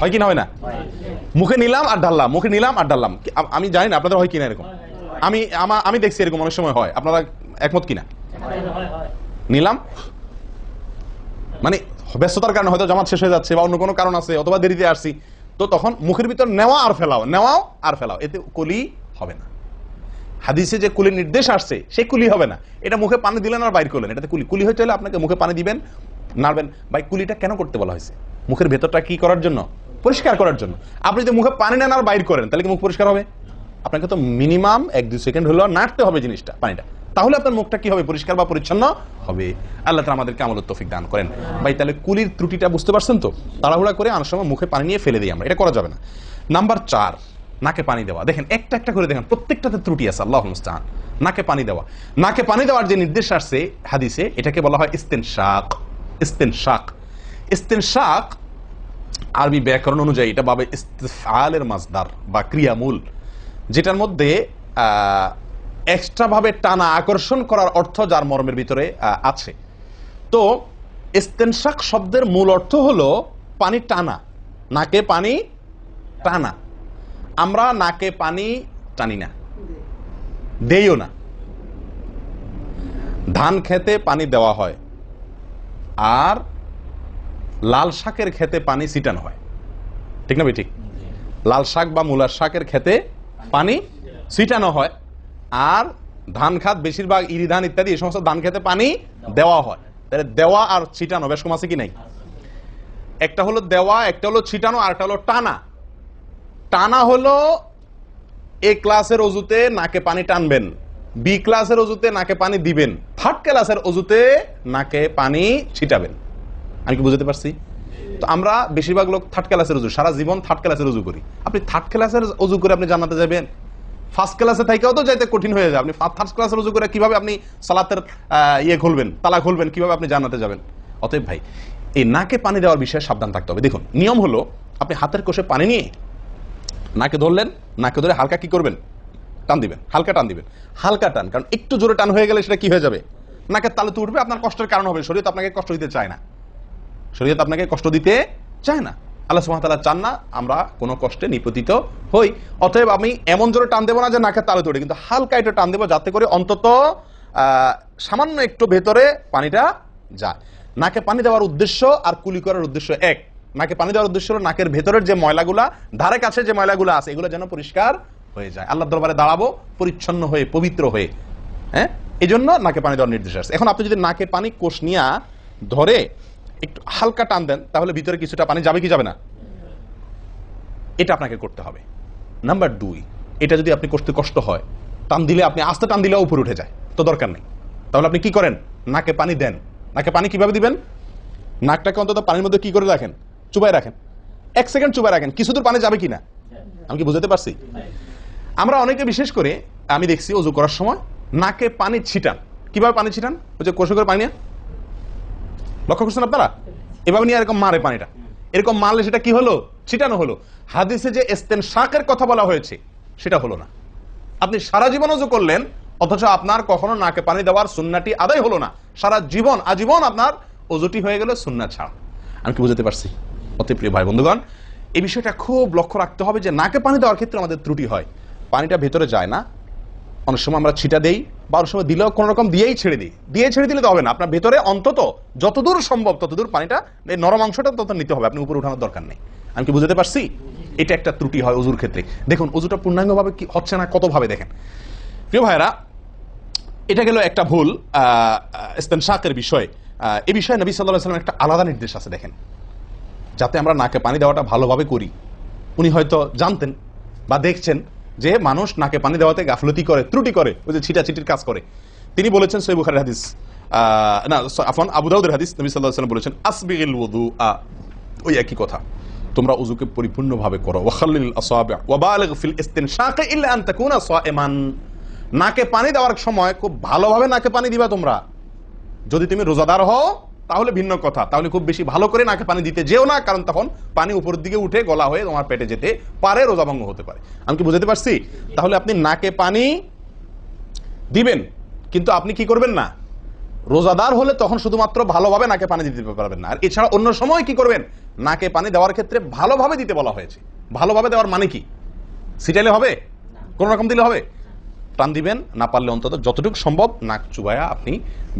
হয় কি না হয় না? মুখে নিলাম আর ঢাললাম, মুখে নিলাম আর ঢাললাম। আমি জানি না আপনাদের হয় কিনা এরকম। আমি দেখছি এরকম অনেক সময় হয়। আপনারা একমত কিনা? নিলাম মানে ব্যস্ততার কারণে হয়তো জামাত শেষ হয়ে যাচ্ছে বা অন্য কোনো কারণ আছে, অথবা দেরিতে আসছি, তো তখন মুখের ভিতর নেওয়া আর ফেলাও, নেওয়াও আর ফেলাও, এতে কুলি হবে না। হাদিসে যে কুলির নির্দেশ আসছে সেই কুলি হবে না। এটা মুখে পানি দিলেন আর বাইর করলেন, এটাতে কুলি হইতে হলে আপনাকে মুখে পানি দিবেন, নাড়বেন। ভাই কুলিটা কেন করতে বলা হয়েছে? মুখের ভেতরটা কি করার জন্য? পরিষ্কার করার জন্য। আপনি যদি মুখে পানি নেন আর বাইর করেন, তাহলে কি মুখ পরিষ্কার হবে? আপনাকে তো মিনিমাম 1-2 সেকেন্ড হলেও নাড়তে হবে জিনিসটা, পানিটা, তাহলে আপনার মুখটা কি হবে? পরিষ্কার বা পরিচ্ছন্ন হবে। আল্লাহ তাআলা আমাদেরকে আমলের তৌফিক দান করেন। ভাই তাহলে কুলির ত্রুটিটা বুঝতে পারছেন তো? তাড়াহুড়া করে অনেক সময় মুখে পানি নিয়ে ফেলে দিই আমরা, এটা করা যাবে না। নাম্বার 4, নাকে পানি দেওয়া। দেখেন একটা একটা করে দেখেন, প্রত্যেকটাতে ত্রুটি আছে। আল্লাহুল মুস্তাআন। নাকে পানি দেওয়া, নাকে পানি দেওয়ার যে নির্দেশ আসছে হাদিসে, এটাকে বলা হয় ইস্তেনশাক। ইস্তেনশাক, ইস্তেনশাক আরবি ব্যাকরণ অনুযায়ী এটা বাবে ইস্তিফআলের মাসদার বা ক্রিয়ামূল, যেটার মধ্যে এক্সট্রা ভাবে টানা, আকর্ষণ করার অর্থ যার মর্মের ভিতরে আছে। তো ইস্তেনশাক শব্দের মূল অর্থ হলো পানি টানা, নাকে পানি টানা। আমরা নাকে পানি টানি না, দেইও না। ধান খেতে পানি দেওয়া হয়, আর লাল শাকের খেতে পানি ছিটানো হয়, ঠিক না ভাই? ঠিক। লাল শাক বা মূলার শাকের খেতে পানি ছিটানো হয়, আর ধান খাত বেশিরভাগ ইরি ধান ইত্যাদি এই সমস্ত ধান খেতে পানি দেওয়া হয়। তাহলে দেওয়া আর ছিটানো বেশ কম আছে কি নাই? একটা হলো দেওয়া, একটা হলো ছিটানো, আর একটা হলো টানা। টানা হলো এ ক্লাসের অজুতে নাকে পানি টানবেন, বি ক্লাসের অজুতে নাকে পানি দিবেন, থার্ড ক্লাসের অজুতে নাকে পানি ছিটাবেন। আমি কি বুঝতে পারছি? তো আমরা বেশিরভাগ লোক থার্ড ক্লাসের অজু, সারা জীবন থার্ড ক্লাসের অজু করি। আপনি থার্ড ক্লাসের অজু করে আপনি জান্নাতে যাবেন? ফার্স্ট ক্লাসে থাকেও তো যাইতে কঠিন হয়ে যায়। আপনি থার্ড ক্লাসের অজু করে কিভাবে আপনি সালাতের খুলবেন, তালা খুলবেন, কিভাবে আপনি জান্নাতে যাবেন? অতএব ভাই এই নাকে পানি দেওয়ার বিষয়ে সাবধান থাকতে হবে। দেখুন নিয়ম হলো, আপনি হাতের কোষে পানি নিয়ে নাকে ধরলেন, নাকে ধরে হালকা কি করবেন? টান দিবেন, হালকা টান দিবেন, হালকা টান। কারণ একটু জোরে টান হয়ে গেলে সেটা কি হয়ে যাবে? নাকের তালুতে উঠবে, আপনার কষ্টের কারণ হবে। শরীয়ত আপনাকে কষ্ট দিতে চায় না, শরীয়ত আপনাকে কষ্ট দিতে চায় না। আল্লাহ সুবহানাহু ওয়া তাআলা চান না আমরা কোনো কষ্টে নিপতিত হই। অতএব আমি এমন জোরে টান দেবো না যে নাকের তালুতে উঠে, কিন্তু হালকা একটু টান দেবো, যাতে করে অন্তত সামান্য একটু ভেতরে পানিটা যায়। নাকে পানি দেওয়ার উদ্দেশ্য আর কুলি করার উদ্দেশ্য এক। নাকে পানি দেওয়ার উদ্দেশ্য হলো নাকের ভেতরের যে ময়লাগুলা, ধারে কাছে যে ময়লাগুলো আছে, এগুলো যেন পরিষ্কার হয়ে যায়। আল্লাহর দরবারে দাঁড়াবো পরিচ্ছন্ন হয়ে, পবিত্র হয়ে। হ্যাঁ, এই জন্য নাকে পানি দেওয়ার নির্দেশ আছে। এখন আপনি যদি নাকে পানি কোষ নিয়া ধরে একটু হালকা টান দেন, তাহলে ভিতরে কিছুটা পানি যাবে কি যাবে না? এটা আপনাকে করতে হবে। নাম্বার 2, এটা যদি আপনি করতে কষ্ট হয়, টান দিলে, আপনি আস্তে টান দিলেও উপরে উঠে যায়, তো দরকার নেই। তাহলে আপনি কি করেন? নাকে পানি দেন। নাকে পানি কিভাবে দিবেন? নাকটাকে অন্তত পানির মধ্যে কি করে রাখেন? চুবাই রাখেন, 1 সেকেন্ড চুবাই রাখেন। কিছু দূর পানি যাবে কিনা? আমি কি বুঝতে পারছি? আমরা অনেকে বিশেষ করে আমি দেখছি ওযু করার সময় নাকে পানি ছিটান। কিভাবে পানি ছিটান? ওই যে কষে করে পানি নিয়ে, লক্ষ্য করছেন আপনারা? এভাবে নিয়ে এরকম মারে পানিটা, এরকম মারলে সেটা কি হলো? ছিটানো হলো। হাদিসে যে ইস্তেনশাকের কথা বলা হয়েছে সেটা হলো না। আপনি সারা জীবন ওযু করলেন, অথচ আপনার কখনো নাকে পানি দেওয়ার সুন্নাহটি আদায় হলো না, সারা জীবন আজীবন আপনার ওযুটি হয়ে গেল সুন্নাহ ছাড়া। আমি কি বুঝাতে পারছি? অতি প্রিয় ভাই বন্ধুগণ, এই বিষয়টা খুব লক্ষ্য রাখতে হবে যে নাকে পানি দেওয়ার ক্ষেত্রে আমাদের ত্রুটি হয়, পানিটা ভেতরে যায় না, অনেক সময় আমরা ছিটা দেই, বা অনেক সময় দিলেও কোনো রকম দিয়েই ছেড়ে দিই। দিয়ে ছেড়ে দিলে তো হবে না, আপনার ভেতরে অন্তত যতদূর সম্ভব ততদূর পানিটা, এই নরম অংশটা তত নিতে হবে, আপনি উপরে উঠানোর দরকার নেই। আমি কি বুঝতে পারছি? এটা একটা ত্রুটি হয় ওযুর ক্ষেত্রে। দেখুন ওযুটা পূর্ণাঙ্গভাবে কি হচ্ছে না, কতভাবে দেখেন। প্রিয় ভাইরা, এটা গেল একটা ভুল ইস্তেনশাকের বিষয়। এই বিষয়ে নবী সাল্লাল্লাহু আলাইহি ওয়াসাল্লাম একটা আলাদা নির্দেশ আছে দেখেন, যাতে আমরা নাকে পানি দেওয়াটা ভালোভাবে করি। উনি হয়তো জানতেন বা দেখছেন যে মানুষ নাকে পানি দেওয়াতে গাফলতি করে, ত্রুটি করে, ওই যে ছিটাছিটির কাজ করে। তিনি বলেছেন সহিহ বুখারীর হাদিস, না আফওয়ান আবু দাউদের হাদিস, নবী সাল্লাল্লাহু আলাইহি ওয়াসাল্লাম বলেছেন আসবিগিল ওযুআ, ওই একই কথা, তোমরা ওযুকে পরিপূর্ণভাবে করো, ওয়া খাল্লিল আসাবি' ওয়া বালিগ ফিল ইস্তিনশাক ইল্লা আন তাকুনা সাইমান। নাকে পানি দেওয়ার সময় খুব ভালোভাবে নাকে পানি দিবা তোমরা। যদি তুমি রোজাদার হও তাহলে ভিন্ন কথা, তাহলে খুব বেশি ভালো করে নাকে পানি দিতে যেও না, কারণ তখন পানি উপরের দিকে উঠে গলা হয়ে তোমার পেটে যেতে পারে, রোজা ভঙ্গ হতে পারে। আমি কি বুঝাতে পারছি? তাহলে আপনি নাকে পানি দিবেন, কিন্তু আপনি কি করবেন না, রোজাদার হলে তখন শুধুমাত্র ভালোভাবে নাকে পানি দিতে পারবেন না। আর এছাড়া অন্য সময় কি করবেন, নাকে পানি দেওয়ার ক্ষেত্রে ভালোভাবে দিতে বলা হয়েছে। ভালোভাবে দেওয়ার মানে কি? ছিটাইলে হবে? কোন রকম দিলে হবে? টান দিবেন, না পারলে অন্তত যতটুকু সম্ভব নাক চুবায়া আপনি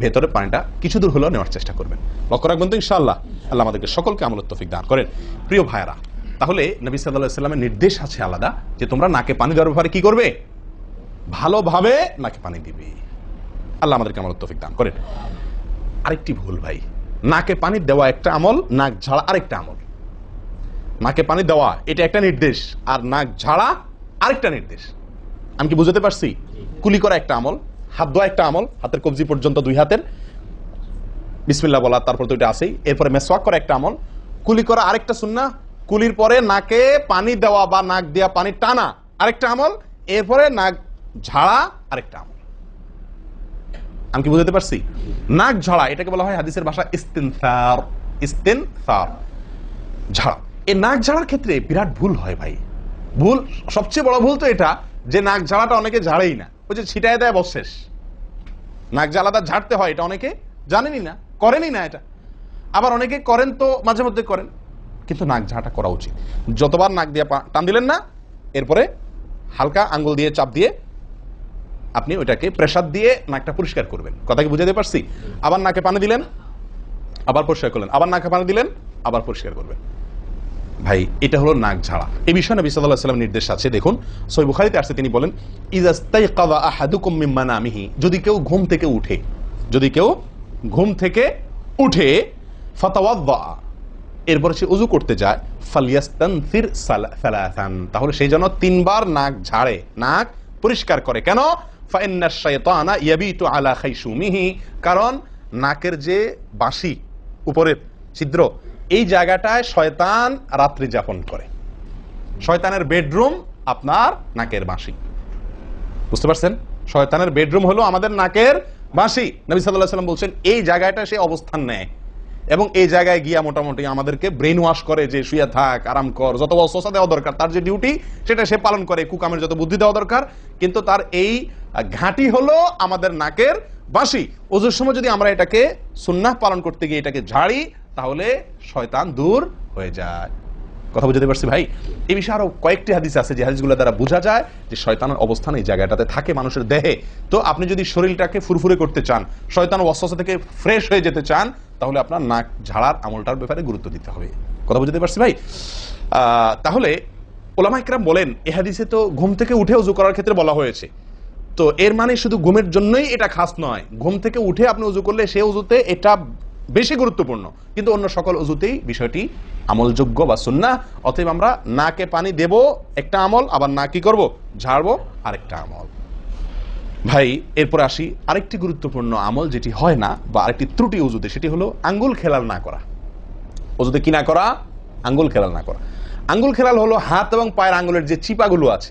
ভেতরে পানিটা কিছু দূর হলেও নেওয়ার চেষ্টা করবেন। লক্ষ্য রাখবেন তো ইনশাআল্লাহ। আল্লাহ আমাদেরকে সকলকে আমলের তৌফিক দান করেন। প্রিয় ভাইরা, তাহলে নবী সাল্লাল্লাহু আলাইহি ওয়াসাল্লামের নির্দেশ আছে আলাদা, যে তোমরা নাকে পানি দেওয়ার ব্যাপারে কি করবে, ভালোভাবে নাকে পানি দিবে। আল্লাহ আমাদেরকে আমলের তৌফিক দান করেন। আরেকটি ভুল ভাই, নাকে পানি দেওয়া একটা আমল, নাক ঝাড়া আরেকটা আমল। নাকে পানি দেওয়া এটা একটা নির্দেশ, আর নাক ঝাড়া আরেকটা নির্দেশ। আমি কি বুঝতে পারছি? কুলি করা একটা আমল, হাত ধোয়া একটা আমল, হাতের কবজি পর্যন্ত দুই হাতের বিসমিল্লাহ বলা, তারপর তো এটা আছেই। এরপরে মেসওয়াক করা একটা আমল, কুলি করা আরেকটা সুন্নাহ, কুলির পরে নাকে পানি দেওয়া বা নাক দিয়া পানি টানা আরেকটা আমল, এরপরে নাক ঝাড়া আরেকটা আমল। আমি কি বুঝতে পারছি? নাক ঝাড়া এটাকে বলা হয় হাদিসের ভাষা ইস্তিনসার, ইস্তিনসার ঝাড়া। এই নাক ঝাড়ার ক্ষেত্রে বিরাট ভুল হয় ভাই। ভুল, সবচেয়ে বড় ভুল তো এটা যে নাক ঝাড়াটা অনেকে ঝাড়েই না, ওই যে ছিটায় দেয় বস শেষ। নাক ঝাড়াটা ঝাড়তে হয় এটা অনেকে জানেনই না, করেনই না এটা। আবার অনেকে করেন তো মাঝে মধ্যে করেন, কিন্তু নাক ঝাড়াটা করা উচিত। যতবার নাক দিয়ে টান দিলেন না, এরপরে হালকা আঙ্গুল দিয়ে চাপ দিয়ে আপনি ওইটাকে প্রেসার দিয়ে নাকটা পরিষ্কার করবেন। কথা কি বুঝাতে পারছি? আবার নাকে পানি দিলেন, আবার পরিষ্কার করলেন, আবার নাকে পানি দিলেন, আবার পরিষ্কার করবেন। ভাই এটা হলো নাক ঝাড়া। এই বিষয়ে নবী সাল্লাল্লাহু আলাইহি ওয়াসাল্লাম নির্দেশ আছে, দেখুন সহিহ বুখারীতে আসছে, তিনি বলেন ইযাস্তাইকাযা আহাদুকুম মিন মানামিহি, যদি কেউ ঘুম থেকে উঠে, যদি কেউ ঘুম থেকে উঠে ফাতাওয়াদ্দা, এরপর সে ওযু করতে যায়, ফালিয়াস্তানসির সালাসান, তাহলে সেই জন্য তিনবার নাক ঝাড়ে, নাক পরিষ্কার করে। কেন? ফাইন্নাশ শাইতানা ইয়াবিতু আলা খাইশুমিহি, কারণ নাকের যে বাঁশি উপরের ছিদ্র, এই জায়গাটায় শয়তান রাত্রি যাপন করে। শয়তানের বেডরুম আপনার নাকের বাঁশি। বুঝতে পারছেন? শয়তানের বেডরুম হলো আমাদের নাকের বাঁশি। নবী সাল্লাল্লাহু আলাইহি ওয়াসাল্লাম বলছেন এই জায়গাটা সে অবস্থান নেয়, এবং এই জায়গায় গিয়া মোটামুটি আমাদেরকে ব্রেন ওয়াশ করে, যে শুয়ে থাক, আরাম কর, যত ওয়াসওয়াসা দেওয়া দরকার, তার যে ডিউটি সেটা সে পালন করে, কুকামের যত বুদ্ধি দেওয়া দরকার, কিন্তু তার এই ঘাঁটি হলো আমাদের নাকের বাঁশি। ওযুর সময় যদি আমরা এটাকে সুন্নাহ পালন করতে গিয়ে এটাকে ঝাড়ি, তাহলে শয়তান দূর হয়ে যায়। কথা বুঝতে পারছি ভাই? এই বিষয়ে আরো কয়েকটি হাদিস আছে, যে হাদিসগুলো দ্বারা বোঝা যায় যে শয়তানের অবস্থান এই জায়গাটাতে থাকে মানুষের দেহে। তো আপনি যদি শরীরটাকে ফুরফুরে করতে চান, শয়তান ওয়াসওয়াসা থেকে ফ্রেশ হয়ে যেতে চান, তাহলে আপনার নাক ঝাড়ার আমলটার ব্যাপারে গুরুত্ব দিতে হবে। কথা বুঝতে পারছি ভাই? তাহলে উলামা ইকরাম বলেন এই হাদিসে তো ঘুম থেকে উঠে ওযু করার ক্ষেত্রে বলা হয়েছে, তো এর মানে শুধু ঘুমের জন্যই এটা খাস নয়। ঘুম থেকে উঠে আপনি ওযু করলে সে ওযুতে এটা বেশি গুরুত্বপূর্ণ, কিন্তু অন্য সকল ওযুতেই বিষয়টি আমলযোগ্য বা সুন্নাহ। অতএব আমরা নাকে পানি দেব একটা আমল, আবার না কি করব, ঝাড়বো আরেকটা আমল। ভাই এরপর আসি আরেকটি গুরুত্বপূর্ণ আমল যেটি হয় না, বা আরেকটি ত্রুটি ওযুতে, সেটি হলো আঙ্গুল খেলাল না করা। ওযুতে কি না করা? আঙ্গুল খেলাল না করা। আঙ্গুল খেলাল হলো হাত এবং পায়ের আঙ্গুলের যে চিপাগুলো আছে,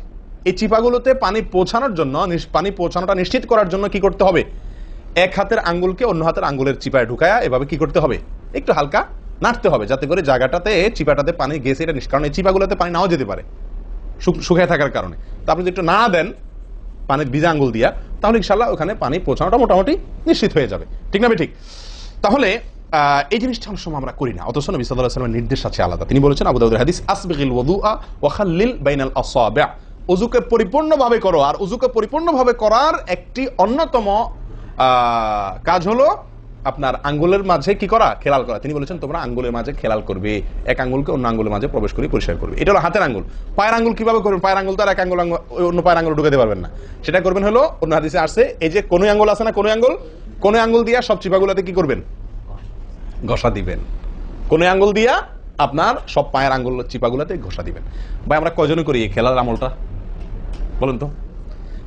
এই চিপাগুলোতে পানি পৌঁছানোর জন্য, পানি পৌঁছানোটা নিশ্চিত করার জন্য কি করতে হবে? এক হাতের আঙ্গুলকে অন্য হাতের আঙ্গুলের চিপায় ঢুকায়া এভাবে কি করতে হবে? একটু হালকা নাড়তে হবে, যাতে করে জায়গাটাতে চিপাটাতে পানি গেছে এটা কারণ এই চিপাগুলোতে পানি নাও যেতে পারে শুকিয়ে থাকার কারণে। তা আপনি যদি একটু নাড়া দেন, পানির ভিজা আঙ্গুল দিয়া, তাহলে ইনশাআল্লাহ ওখানে পানি পৌঁছানোটা মোটামুটি নিশ্চিত হয়ে যাবে। ঠিক না ঠিক? তাহলে এই জিনিসটা অনেক সময় আমরা করি না, অথচ নবী সাল্লাল্লাহু আলাইহি ওয়াসাল্লামের নির্দেশ আছে আলাদা। তিনি বলেছেন আবু দাউদের হাদিস, আসবিগিল ওয়াদুআ ওয়া খাল্লিল বাইনাল আসাবি', ওযুকে পরিপূর্ণভাবে করো। আর ওযুকে পরিপূর্ণভাবে করার একটি অন্যতম কাজ হলো আপনার আঙ্গুলের মাঝে কি করা, খেলাল করা। তিনি বলেছেন তোমরা আঙ্গুলের মাঝে খেলাল করবে, এক আঙ্গুলকে অন্য আঙ্গুলের মাঝে প্রবেশ করে পরিষ্কার করবে। এটা হলো হাতের আঙ্গুল। পায়ের আঙ্গুল কিভাবে করবেন? পায়ের আঙ্গুল তো আর এক আঙ্গুল অন্য পায়ের আঙ্গুল ঢুকাতে পারবেন না। সেটা করবেন হলো, অন্য হাদিসে আসছে, এই যে কোন আঙ্গুল আছে না, কোন আঙ্গুল দিয়া সব চিপাগুলোতে কি করবেন? ঘষা দিবেন। কোন আঙ্গুল দিয়া আপনার সব পায়ের আঙ্গুল চিপাগুলোতে ঘষা দিবেন। ভাই আমরা কয়জনে করি এই খেলার আমলটা বলেন তো?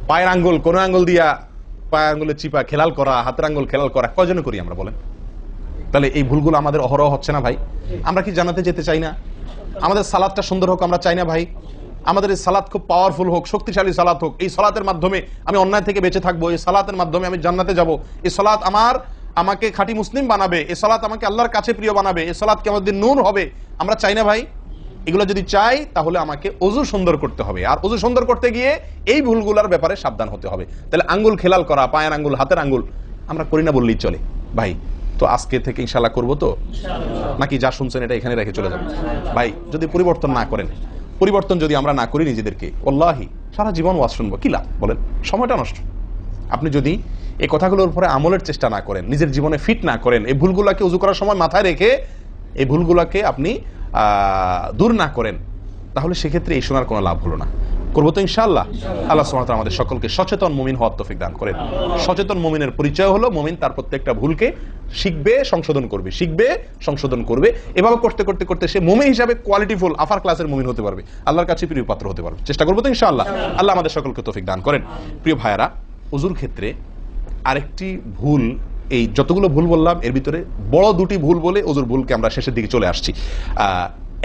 পায়ের আঙ্গুল কোন আঙ্গুল দিয়া পায়ের আঙ্গুলের চিপা খেলাল করা, হাতের আঙ্গুল খেলাল করা কয়জনে করি আমরা বলেন? তাহলে এই ভুলগুলো আমাদের অহরহ হচ্ছে না ভাই? আমরা কি জানাতে যেতে চাই না? আমাদের সালাদটা সুন্দর হোক আমরা চাই না ভাই? আমাদের এই সালাত খুব পাওয়ারফুল হোক, শক্তিশালী সালাত হোক। এই সালাতের মাধ্যমে আমি অন্যায় থেকে বেঁচে থাকবো, এই সালাতের মাধ্যমে আমি জান্নাতে যাব, এই সালাত আমাকে খাঁটি মুসলিম বানাবে, এই সালাত আমাকে আল্লাহর কাছে প্রিয় বানাবে, এই সালাত কি আমাদের নূর হবে। আমরা চাই না ভাই? এগুলো যদি চাই তাহলে আমাকে ওযু সুন্দর করতে হবে। আর ওযু সুন্দর করতে গিয়ে এই ভুলগুলোর ব্যাপারে সাবধান হতে হবে। তাহলে আঙ্গুল খেলাল করা, পায়ের আঙ্গুল, হাতের আঙ্গুল আমরা করি না বললেই চলে ভাই। তো আজকে থেকে ইনশাআল্লাহ করবো তো, নাকি যা শুনছেন এটা এখানে রেখে চলে যাবেন? ভাই যদি পরিবর্তন না করেন, পরিবর্তন যদি আমরা না করি নিজেদেরকে, ওয়াল্লাহি সারা জীবন ওয়াজ শুনবো, কি লাভ বলেন? সময়টা নষ্ট। আপনি যদি এই কথাগুলোর উপরে আমলের চেষ্টা না করেন, নিজের জীবনে ফিট না করেন, এই ভুলগুলোকে ওযু করার সময় মাথায় রেখে এই ভুলগুলোকে আপনি দূর না করেন, তাহলে সেক্ষেত্রে এই শোনার কোনো লাভ হলো না। করবো তো ইনশাআল্লাহ। আল্লাহ সুবহানাহু ওয়া তাআলা আমাদের সকলকে সচেতন মুমিন হওয়ার তৌফিক দান করেন। সচেতন মুমিনের পরিচয় হলো মুমিন তার প্রত্যেকটা ভুলকে শিখবে, সংশোধন করবে, শিখবে, সংশোধন করবে। এভাবে করতে করতে করতে সে মুমিন হিসাবে কোয়ালিটিফুল আফার ক্লাসের মুমিন হতে পারবে, আল্লাহর কাছে প্রিয় পাত্র হতে পারবে। চেষ্টা করবো তো ইনশাআল্লাহ। আল্লাহ আমাদের সকলকে তৌফিক দান করেন। প্রিয় ভাইয়েরা, ওযুর ক্ষেত্রে আরেকটি ভুল, এই যতগুলো ভুল বললাম এর ভিতরে বড় দুটি ভুল বলে ওযুর ভুলকে আমরা শেষের দিকে চলে আসছি।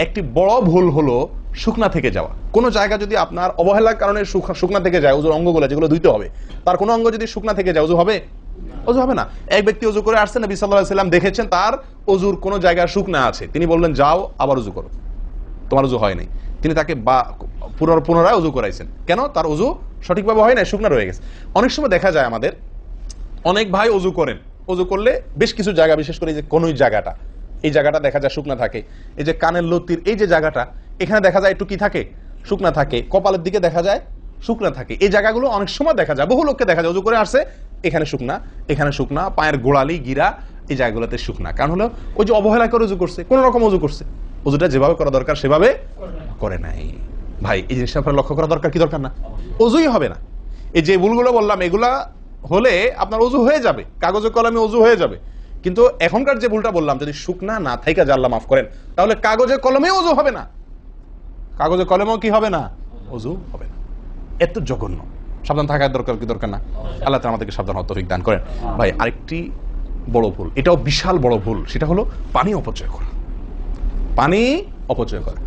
একটি বড় ভুল হলো শুকনা থেকে যাওয়া। কোন জায়গা যদি আপনার অবহেলার কারণে শুকনা থেকে যায়, ওযুর অঙ্গগুলো যেগুলো ধুইতে হবে, তার কোনো অঙ্গ যদি শুকনা থেকে যায়, ওযু হবে? ওযু হবে না। এক ব্যক্তি ওযু করে আসছে, নবী সাল্লাল্লাহু আলাইহি ওয়াসাল্লাম দেখেছেন তার ওযুর কোন জায়গা শুকনা আছে, তিনি বললেন যাও আবার ওযু করো, তোমার ওযু হয় নাই। তিনি তাকে পুনরায় ওযু করাইছেন। কেন? তার ওযু সঠিকভাবে হয় না, শুকনা রয়ে গেছে। অনেক সময় দেখা যায় আমাদের অনেক ভাই ওযু করেন, ওযু করলে বেশ কিছু জায়গা, বিশেষ করে যে কোন জায়গাটা, এই জায়গাটা দেখা যায় শুকনা থাকে। এই যে কানের লতির এই যে জায়গাটা, এখানে দেখা যায় একটু কি থাকে, শুকনা থাকে। কপালের দিকে দেখা যায় শুকনা থাকে। এই জায়গাগুলো অনেক সময় দেখা যায়, বহু লোককে দেখা যায় ওযু করে আসছে, এখানে শুকনা, এখানে শুকনা, পায়ের গোড়ালি, গিরা, এই জায়গাগুলোতে শুকনা। কারণ হলো ওই যে অবহেলা করে ওযু করছে, কোন রকম ওযু করছে, ওযুটা যেভাবে করা দরকার সেভাবে করে নাই। ভাই এই জিনিসটা আপনার লক্ষ্য করা দরকার, কি দরকার না? ওযুই হবে না। এই যে ভুলগুলো বললাম এগুলা হলে আপনার ওযু হয়ে যাবে, কাগজে কলমে ওযু হয়ে যাবে। কিন্তু এখনকার যে ভুলটা বললাম, যদি শুকনা না থাইকা যায়, আল্লাহ মাফ করেন, তাহলে কাগজে কলমে ওযু হবে না, কাগজে কলমেও কি হবে না, ওযু হবে না। এত জঘন্য, সাবধান থাকার দরকার, কি দরকার না? আল্লাহ তাআলা আমাদেরকে সাবধান হওয়ার তৌফিক দান করেন। ভাই আরেকটি বড় ভুল, এটাও বিশাল বড় ভুল, সেটা হলো পানি অপচয় করা। পানি অপচয় করা,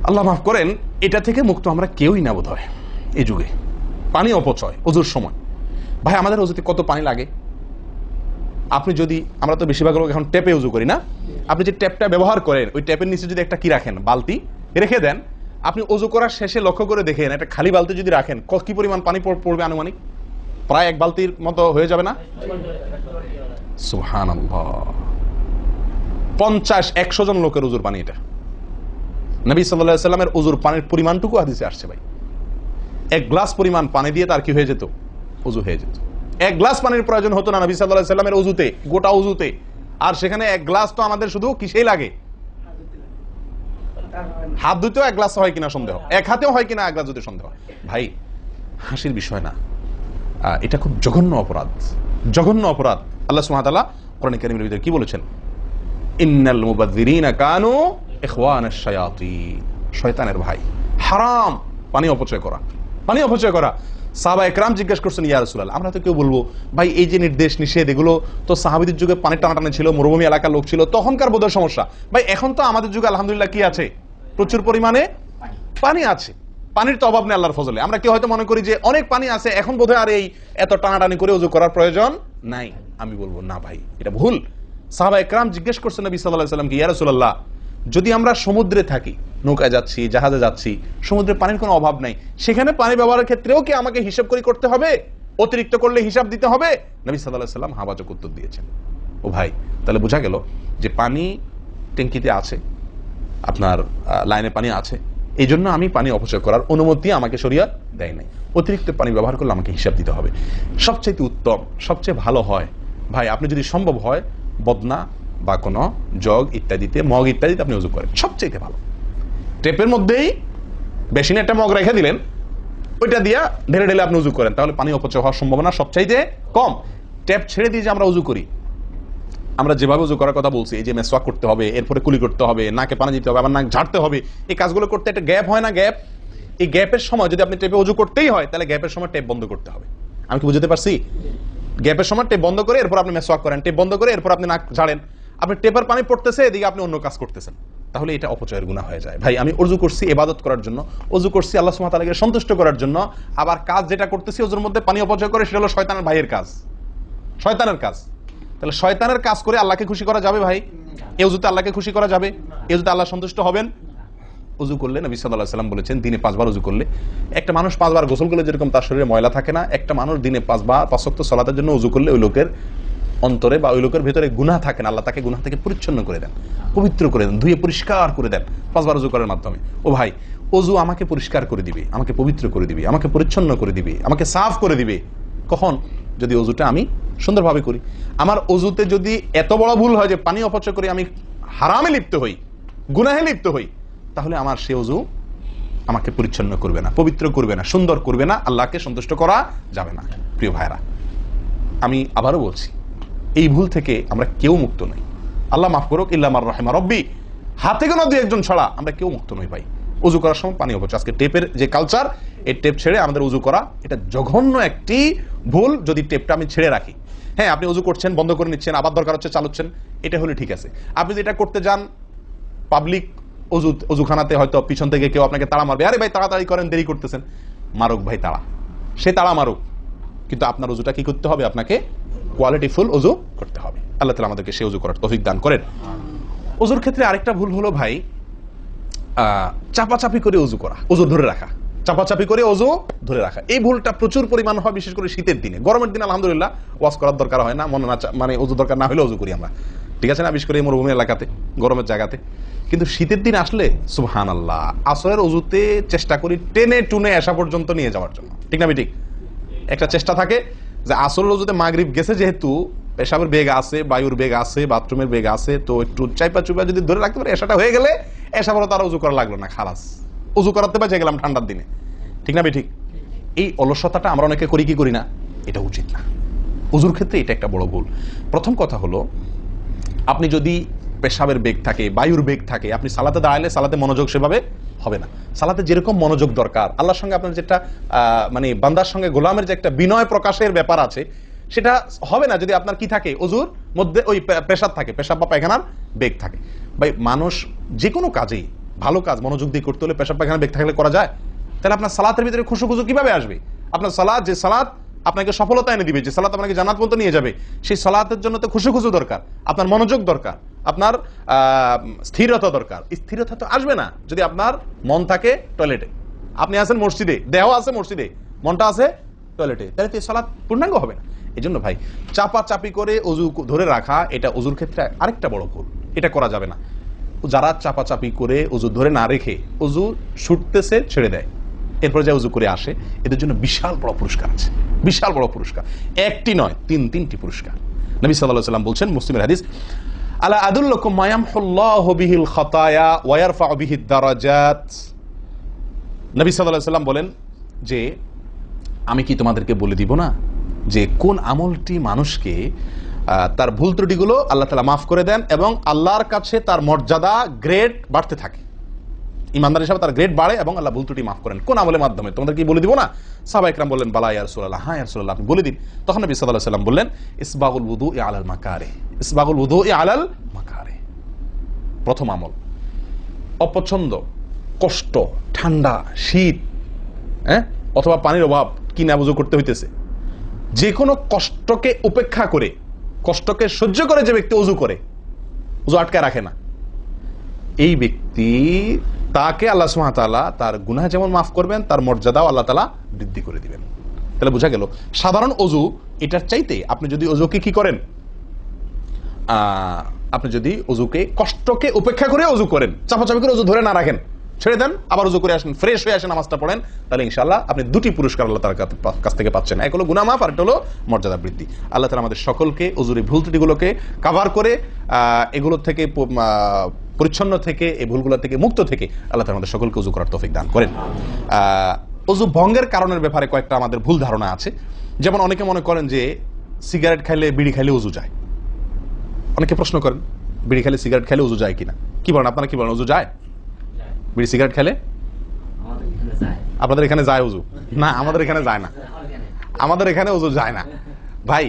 আল্লাহ মাফ করেন, এটা থেকে মুক্ত আমরা কেউই না বোধ হয় এই যুগে। পানি অপচয় ওযুর সময়। ভাই আমাদের ওযুতে কত পানি লাগে? আপনি যদি, আমরা তো বেশিরভাগ লোক এখন ট্যাপে ওযু করি না, আপনি যে ট্যাপটা ব্যবহার করেন ওই ট্যাপের নিচে যদি একটা কি রাখেন, বালতি রেখে দেন, আপনি ওযু করার শেষে লক্ষ্য করে দেখেন একটা খালি বালতি যদি রাখেন, কি পরিমাণ পানি পড়বে আনুমানিক? প্রায় এক বালতির মতো হয়ে যাবে না? সুবহানাল্লাহ। 50-100 জন লোকের ওযুর পানি এটা। নবী সাল্লাল্লাহু আলাইহি ওয়াসাল্লামের ওযুর পানির পরিমাণটুকু হাদিসে আসছে ভাই। এক গ্লাস পরিমাণ পানি দিয়ে তার কি হয়ে যেত? ওযু হয়ে যেত। এক গ্লাস পানির প্রয়োজন হতো না নবী সাল্লাল্লাহু আলাইহি ওয়াসাল্লামের ওযুতে, গোটা ওযুতে। আর সেখানে এক গ্লাস তো আমাদের শুধু কিসেই লাগে? হাত ধুতেও এক গ্লাস হয় কিনা সন্দেহ, এক হাতেও হয় কিনা এক গ্লাস ধুতে সন্দেহ। ভাই হাসির বিষয় না, এটা খুব জঘন্য অপরাধ, জঘন্য অপরাধ। আল্লাহ সুবহানাহু ওয়া তাআলা কোরআনে কারীমের ভিতরে কি বলেছেন? ইন্নাল মুবাযযিরিনা কানু ইখওয়ানাশ শায়াতিন, শয়তানের ভাই। হারাম পানি অপচয় করা, পানি অপচয় করা। সাহাবা একরাম জিজ্ঞেস করছেন, ইয়া রাসূলুল্লাহ, আমরা তো কেউ বলবো ভাই এই যে নির্দেশ নিষেধ এগুলো তো সাহাবীদের যুগে পানির টানাটানি ছিল, মরুভূমি এলাকার লোক ছিল, তখনকার বোধহয় সমস্যা। ভাই এখন তো আমাদের যুগে আলহামদুলিল্লাহ কি আছে? প্রচুর পরিমাণে পানি আছে, পানির তো অভাব নেই আল্লাহর ফজলে। আমরা কেউ হয়তো মনে করি যে অনেক পানি আছে, এখন বোধহয় আর এই এত টানাটানি করে ওযু করার প্রয়োজন নাই। আমি বলবো না ভাই, এটা ভুল। সাহাবা একরাম জিজ্ঞেস করছেন নবী সাল্লাল্লাহু আলাইহি ওয়াসাল্লামকে, ইয়া রাসূলুল্লাহ, যদি আমরা সমুদ্রে থাকি, নৌকায় যাচ্ছি, জাহাজে যাচ্ছি, সমুদ্রে পানির কোনো অভাব নাই, সেখানে পানি ব্যবহারের ক্ষেত্রেও কি আমাকে হিসাব করে করতে হবে? অতিরিক্ত করলে হিসাব দিতে হবে? নবী সাল্লাল্লাহু আলাইহি সাল্লাম হাবাচক উত্তর দিয়েছেন। ও ভাই, তাহলে বোঝা গেল যে পানি ট্যাঙ্কিতে আছে, আপনার লাইনে পানি আছে, এই জন্য আমি পানি অপচয় করার অনুমতি আমাকে শরিয়ত দেয় নাই। অতিরিক্ত পানি ব্যবহার করলে আমাকে হিসাব দিতে হবে। সবচেয়ে উত্তম, সবচেয়ে ভালো হয় ভাই, আপনি যদি সম্ভব হয় বদনা বা কোনো জগ ইত্যাদিতে, মগ ইত্যাদিতে আপনি উজু করেন, সবচেয়ে ভালো। টেপের মধ্যেই বেসিনে একটা মগ রেখে দিলেন, ওইটা দিয়া ঢেলে ঢেলে আপনি উজু করেন, তাহলে পানি অপচয় হওয়ার সম্ভাবনা সবচাইতে কম। ট্যাপ ছেড়ে দিয়ে যে আমরা উজু করি, আমরা যেভাবে উজু করার কথা বলছি, এই যে মেসওয়াক করতে হবে, এরপরে কুলি করতে হবে, নাকে পানি দিতে হবে, আবার নাক ঝাড়তে হবে, এই কাজগুলো করতে একটা গ্যাপ হয় না? গ্যাপ, এই গ্যাপের সময় যদি আপনি টেপে উজু করতেই হয়, তাহলে গ্যাপের সময় টেপ বন্ধ করতে হবে। আমি কি বুঝতে পারছি? গ্যাপের সময় টেপ বন্ধ করে এরপর আপনি মেসওয়াক করেন, টেপ বন্ধ করে এরপর আপনি নাক ঝাড়েন। আপনি টেপের পানি পড়তেছে, এদিকে আপনি অন্য কাজ করতেছেন, তাহলে এটা অপচয়ের গুনাহ হয়ে যায়। ভাই, আমি উজু করছি ইবাদত করার জন্য, উজু করছি আল্লাহ সুবহানাহু ওয়া তাআলাকে সন্তুষ্ট করার জন্য, আবার কাজ যেটা করতেছি ওজুর মধ্যে পানি অপচয় করে, সেটা হলো শয়তানের ভাইয়ের কাজ, শয়তানের কাজ। তাহলে শয়তানের কাজ করে আল্লাহকে খুশি করা যাবে ভাই? এই উজুতে আল্লাহকে খুশি করা যাবে? এই উজুতে আল্লাহ সন্তুষ্ট হবেন? উজু করলে নবী সাল্লাল্লাহু আলাইহি ওয়াসাল্লাম বলেছেন, দিনে 5 বার উজু করলে, একটা মানুষ 5 বার গোসল করলে যেরকম তার শরীরে ময়লা থাকে না, একটা মানুষ দিনে 5 বার 5 ওয়াক্ত সালাতের জন্য উজু করলে ওই লোকের অন্তরে বা ওই লোকের ভিতরে গুনাহ থাকে না, আল্লাহ তাকে গুনাহ থেকে পরিচ্ছন্ন করে দেন, পবিত্র করে দেন, ধুয়ে পরিষ্কার করে দেন 5 বার উজু করার মাধ্যমে। ও ভাই, উজু আমাকে পরিষ্কার করে দিবে, আমাকে পবিত্র করে দিবে, আমাকে পরিচ্ছন্ন করে দিবে, আমাকে সাফ করে দিবে। কখন? যদি উজুটা আমি সুন্দরভাবে করি। আমার উজুতে যদি এত বড় ভুল হয় যে পানি অপচয় করে আমি হারামে লিপ্ত হই, গুনাহে লিপ্ত হই, তাহলে আমার সে উজু আমাকে পরিচ্ছন্ন করবে না, পবিত্র করবে না, সুন্দর করবে না, আল্লাহকে সন্তুষ্ট করা যাবে না। প্রিয় ভাইরা, আমি আবারও বলছি, এই ভুল থেকে আমরা কেউ মুক্ত নই। আল্লাহ মাফ করুক, ইল্লা মার রাহিমা রব্বি, হাতে গোনা 2-1 ছাড়া আমরা কেউ মুক্ত নই ভাই। উজু করার সময় পানি অপচয়, আজকে টেপের যে কালচার, এই টেপ ছেড়ে আমাদের উজু করা, এটা জঘন্য একটি ভুল। যদি টেপটা আমি ছেড়ে রাখি, হ্যাঁ আপনি উজু করছেন, বন্ধ করে নিচ্ছেন, আবার দরকার হচ্ছে চালাচ্ছেন, এটা হলে ঠিক আছে। আপনি যদি এটা করতে যান পাবলিক অজুখানাতে, হয়তো পিছন থেকে কেউ আপনাকে তাড়া মারবে, আরে ভাই তাড়াতাড়ি করেন, দেরি করতেছেন, মারুক ভাই তাড়া, সে তাড়া মারুক, কিন্তু আপনার উজুটা কি করতে হবে? আপনাকে কোয়ালিটিফুল উজু করতে হবে। আল্লাহ তাআলা আমাদেরকে সে উজু করার তৌফিক দান করেন। উজুর ক্ষেত্রে আরেকটা ভুল হলো ভাই, চাপাচাপি করে উজু করা, উজু ধরে রাখা, চাপাচাপি করে উজু ধরে রাখা। এই ভুলটা প্রচুর পরিমাণ হয়, বিশেষ করে শীতের দিনে। গরমের দিনে আলহামদুলিল্লাহ ওয়াজ করার দরকার হয় না, মনে না মানে উজু দরকার না হলে উজু করি আমরা, ঠিক আছে না, বিশেষ করে মরুভূমি এলাকাতে, গরমের জায়গাতে। কিন্তু শীতের দিন আসলে সুবহানাল্লাহ, আসরের উজুতে চেষ্টা করি টেনে টুনে আসা পর্যন্ত নিয়ে যাওয়ার জন্য, ঠিক না? ঠিক একটা চেষ্টা থাকে যে আসরের উজুতে মাগরিব গেছে, যেহেতু পেশাবের বেগ আছে, বায়ুর বেগ আছে, বাথরুমের বেগ আছে, তো একটু চাইপা চুপা যদি ধরে রাখতে পারে, এসাটা হয়ে গেলে এসা বড় তারা উজু করা লাগলো না, খালাস, উজু করাতে বাজে গেলাম ঠান্ডার দিনে, ঠিক না? ঠিক এই অলসতাটা আমরা অনেকে করি কি করি না, এটা উচিত না। উজুর ক্ষেত্রে এটা একটা বড় ভুল। প্রথম কথা হলো, আপনি যদি পেশাবের বেগ থাকে, বায়ুর বেগ থাকে, আপনি সালাতে দাঁড়ালে সালাতে মনোযোগ সেভাবে হবে না। সালাতে যেরকম মনোযোগ দরকার, আল্লাহর সঙ্গে আপনার যেটা মানে বান্দার সঙ্গে গোলামের যে একটা বিনয় প্রকাশের ব্যাপার আছে, সেটা হবে না যদি আপনার কি থাকে, অজুর মধ্যে ওই পেশাব থাকে, পেশাব বা পায়খানার বেগ থাকে। ভাই, মানুষ যে কোনো কাজেই ভালো কাজ মনোযোগ দিয়ে করতে হলে পেশাব পায়খানার বেগ থাকলে করা যায়? তাহলে আপনার সালাতের ভিতরে খুশু খুশু কিভাবে আসবে? আপনার সালাত, যে সালাত আপনাকে সফলতা এনে দিবে, যে সালাত আপনাকে জান্নাত পর্যন্ত নিয়ে যাবে, সেই সালাতের জন্য তো খুশু খুশু দরকার, আপনার মনোযোগ দরকার, আপনার স্থিরতা দরকার। স্থিরতা তো আসবে না যদি আপনার মন থাকে টয়লেটে, আপনি আছেন মসজিদে, দেহ আছে মসজিদে, মনটা আছে টয়লেটে, তাহলে তো সালাত পূর্ণাঙ্গ হবে না। এই জন্য ভাই, চাপা চাপি করে অজু ধরে রাখা, এটা অজুর ক্ষেত্রে আরেকটা বড় ভুল, এটা করা যাবে না। যারা চাপা চাপি করে অজু ধরে না রেখে অজু ছুটতেছে, ছেড়ে দেয়, এরপর যা উজু করে আসে, এদের জন্য বিশাল বড় পুরস্কার আছে, বিশাল বড় পুরস্কার, একটি নয়, 3টি পুরস্কার। নবী সাল্লাল্লাহু আলাইহি ওয়াসাল্লাম বলছেন, মুসলিমের হাদিস, আলা আদুল্লুকুম মা ইয়ামহুল্লাহু বিহিল খাতায়া ওয়া ইয়ারফাউ বিহিদ দারাজাত। নবী সাল্লাল্লাহু আলাইহি ওয়াসাল্লাম বলেন যে, আমি কি তোমাদেরকে বলে দিব না যে কোন আমলটি মানুষকে তার ভুল ত্রুটিগুলো আল্লাহ তাআলা মাফ করে দেন এবং আল্লাহর কাছে তার মর্যাদা, গ্রেড বাড়তে থাকে, ইমানদার হিসাবে তার গ্রেড বাড়ে এবং আল্লাহ ভুল ত্রুটি মাফ করেন। কোন আমলের মাধ্যমে? তোমাদের কি বলে দিব না? সাহাবা ইকরাম বললেন, বালা ইয়া রাসূলুল্লাহ, হ্যাঁ ইয়া রাসূলুল্লাহ, আপনি বলে দিন। তখন নবী সাল্লাল্লাহু আলাইহি ওয়াসাল্লাম বললেন, ইসবাগুল wudu'i আলাল মাকারিহ, ইসবাগুল wudu'i আলাল মাকারিহ। প্রথম আমল, অপছন্দ, কষ্ট, ঠান্ডা, শীত, অথবা পানির অভাব, কি না বুঝো করতে হইতেছে, যে কোনো কষ্টকে উপেক্ষা করে, কষ্টকে সহ্য করে যে ব্যক্তি ওযু করে, ওযু আটকে রাখে না, এই ব্যক্তি তাকে আল্লাহ সুবহানাহু ওয়া তাআলা তার গুনাহ যেমন মাফ করবেন, তার মর্যাদাও আল্লাহ তাআলা বৃদ্ধি করে দিবেন। তাহলে বোঝা গেল সাধারণ অজু এটার চাইতে আপনি যদি অজুকে কি করেন, আপনি যদি অজুকে কষ্টকে উপেক্ষা করে অজু করেন, চাপাচাপি করে অজু ধরে না রাখেন, ছেড়ে দেন, আবার অজু করে আসেন, ফ্রেশ হয়ে আসেন, নামাজটা পড়েন, তাহলে ইনশাআল্লাহ আপনি দুটি পুরস্কার আল্লাহ তাআলার কাছ থেকে পাচ্ছেন। এক হলো গুনাহ মাফ, আর একটা হলো মর্যাদা বৃদ্ধি। আল্লাহ তাআলা আমাদের সকলকে অজুর ভুল ত্রুটিগুলোকে কভার করে এগুলো থেকে পরিচ্ছন্ন থেকে, এই ভুলগুলো থেকে মুক্ত থেকে আল্লাহ তাআলা আমাদের সকলকে অজু করার তৌফিক দান করেন। অজু ভঙ্গের কারণের ব্যাপারে কয়েকটা আমাদের ভুল ধারণা আছে। যেমন অনেকে মনে করেন যে সিগারেট খাইলে, বিড়ি খাইলে অজু যায়। অনেকে প্রশ্ন করেন বিড়ি খাইলে, সিগারেট খাইলে অজু যায় কিনা। কি বলেন আপনারা, কি বলেন, অজু যায়? বিড়ি সিগারেট খেলে আপনাদের এখানে যায় অজু? না, আমাদের এখানে যায় না, আমাদের এখানে অজু যায় না ভাই।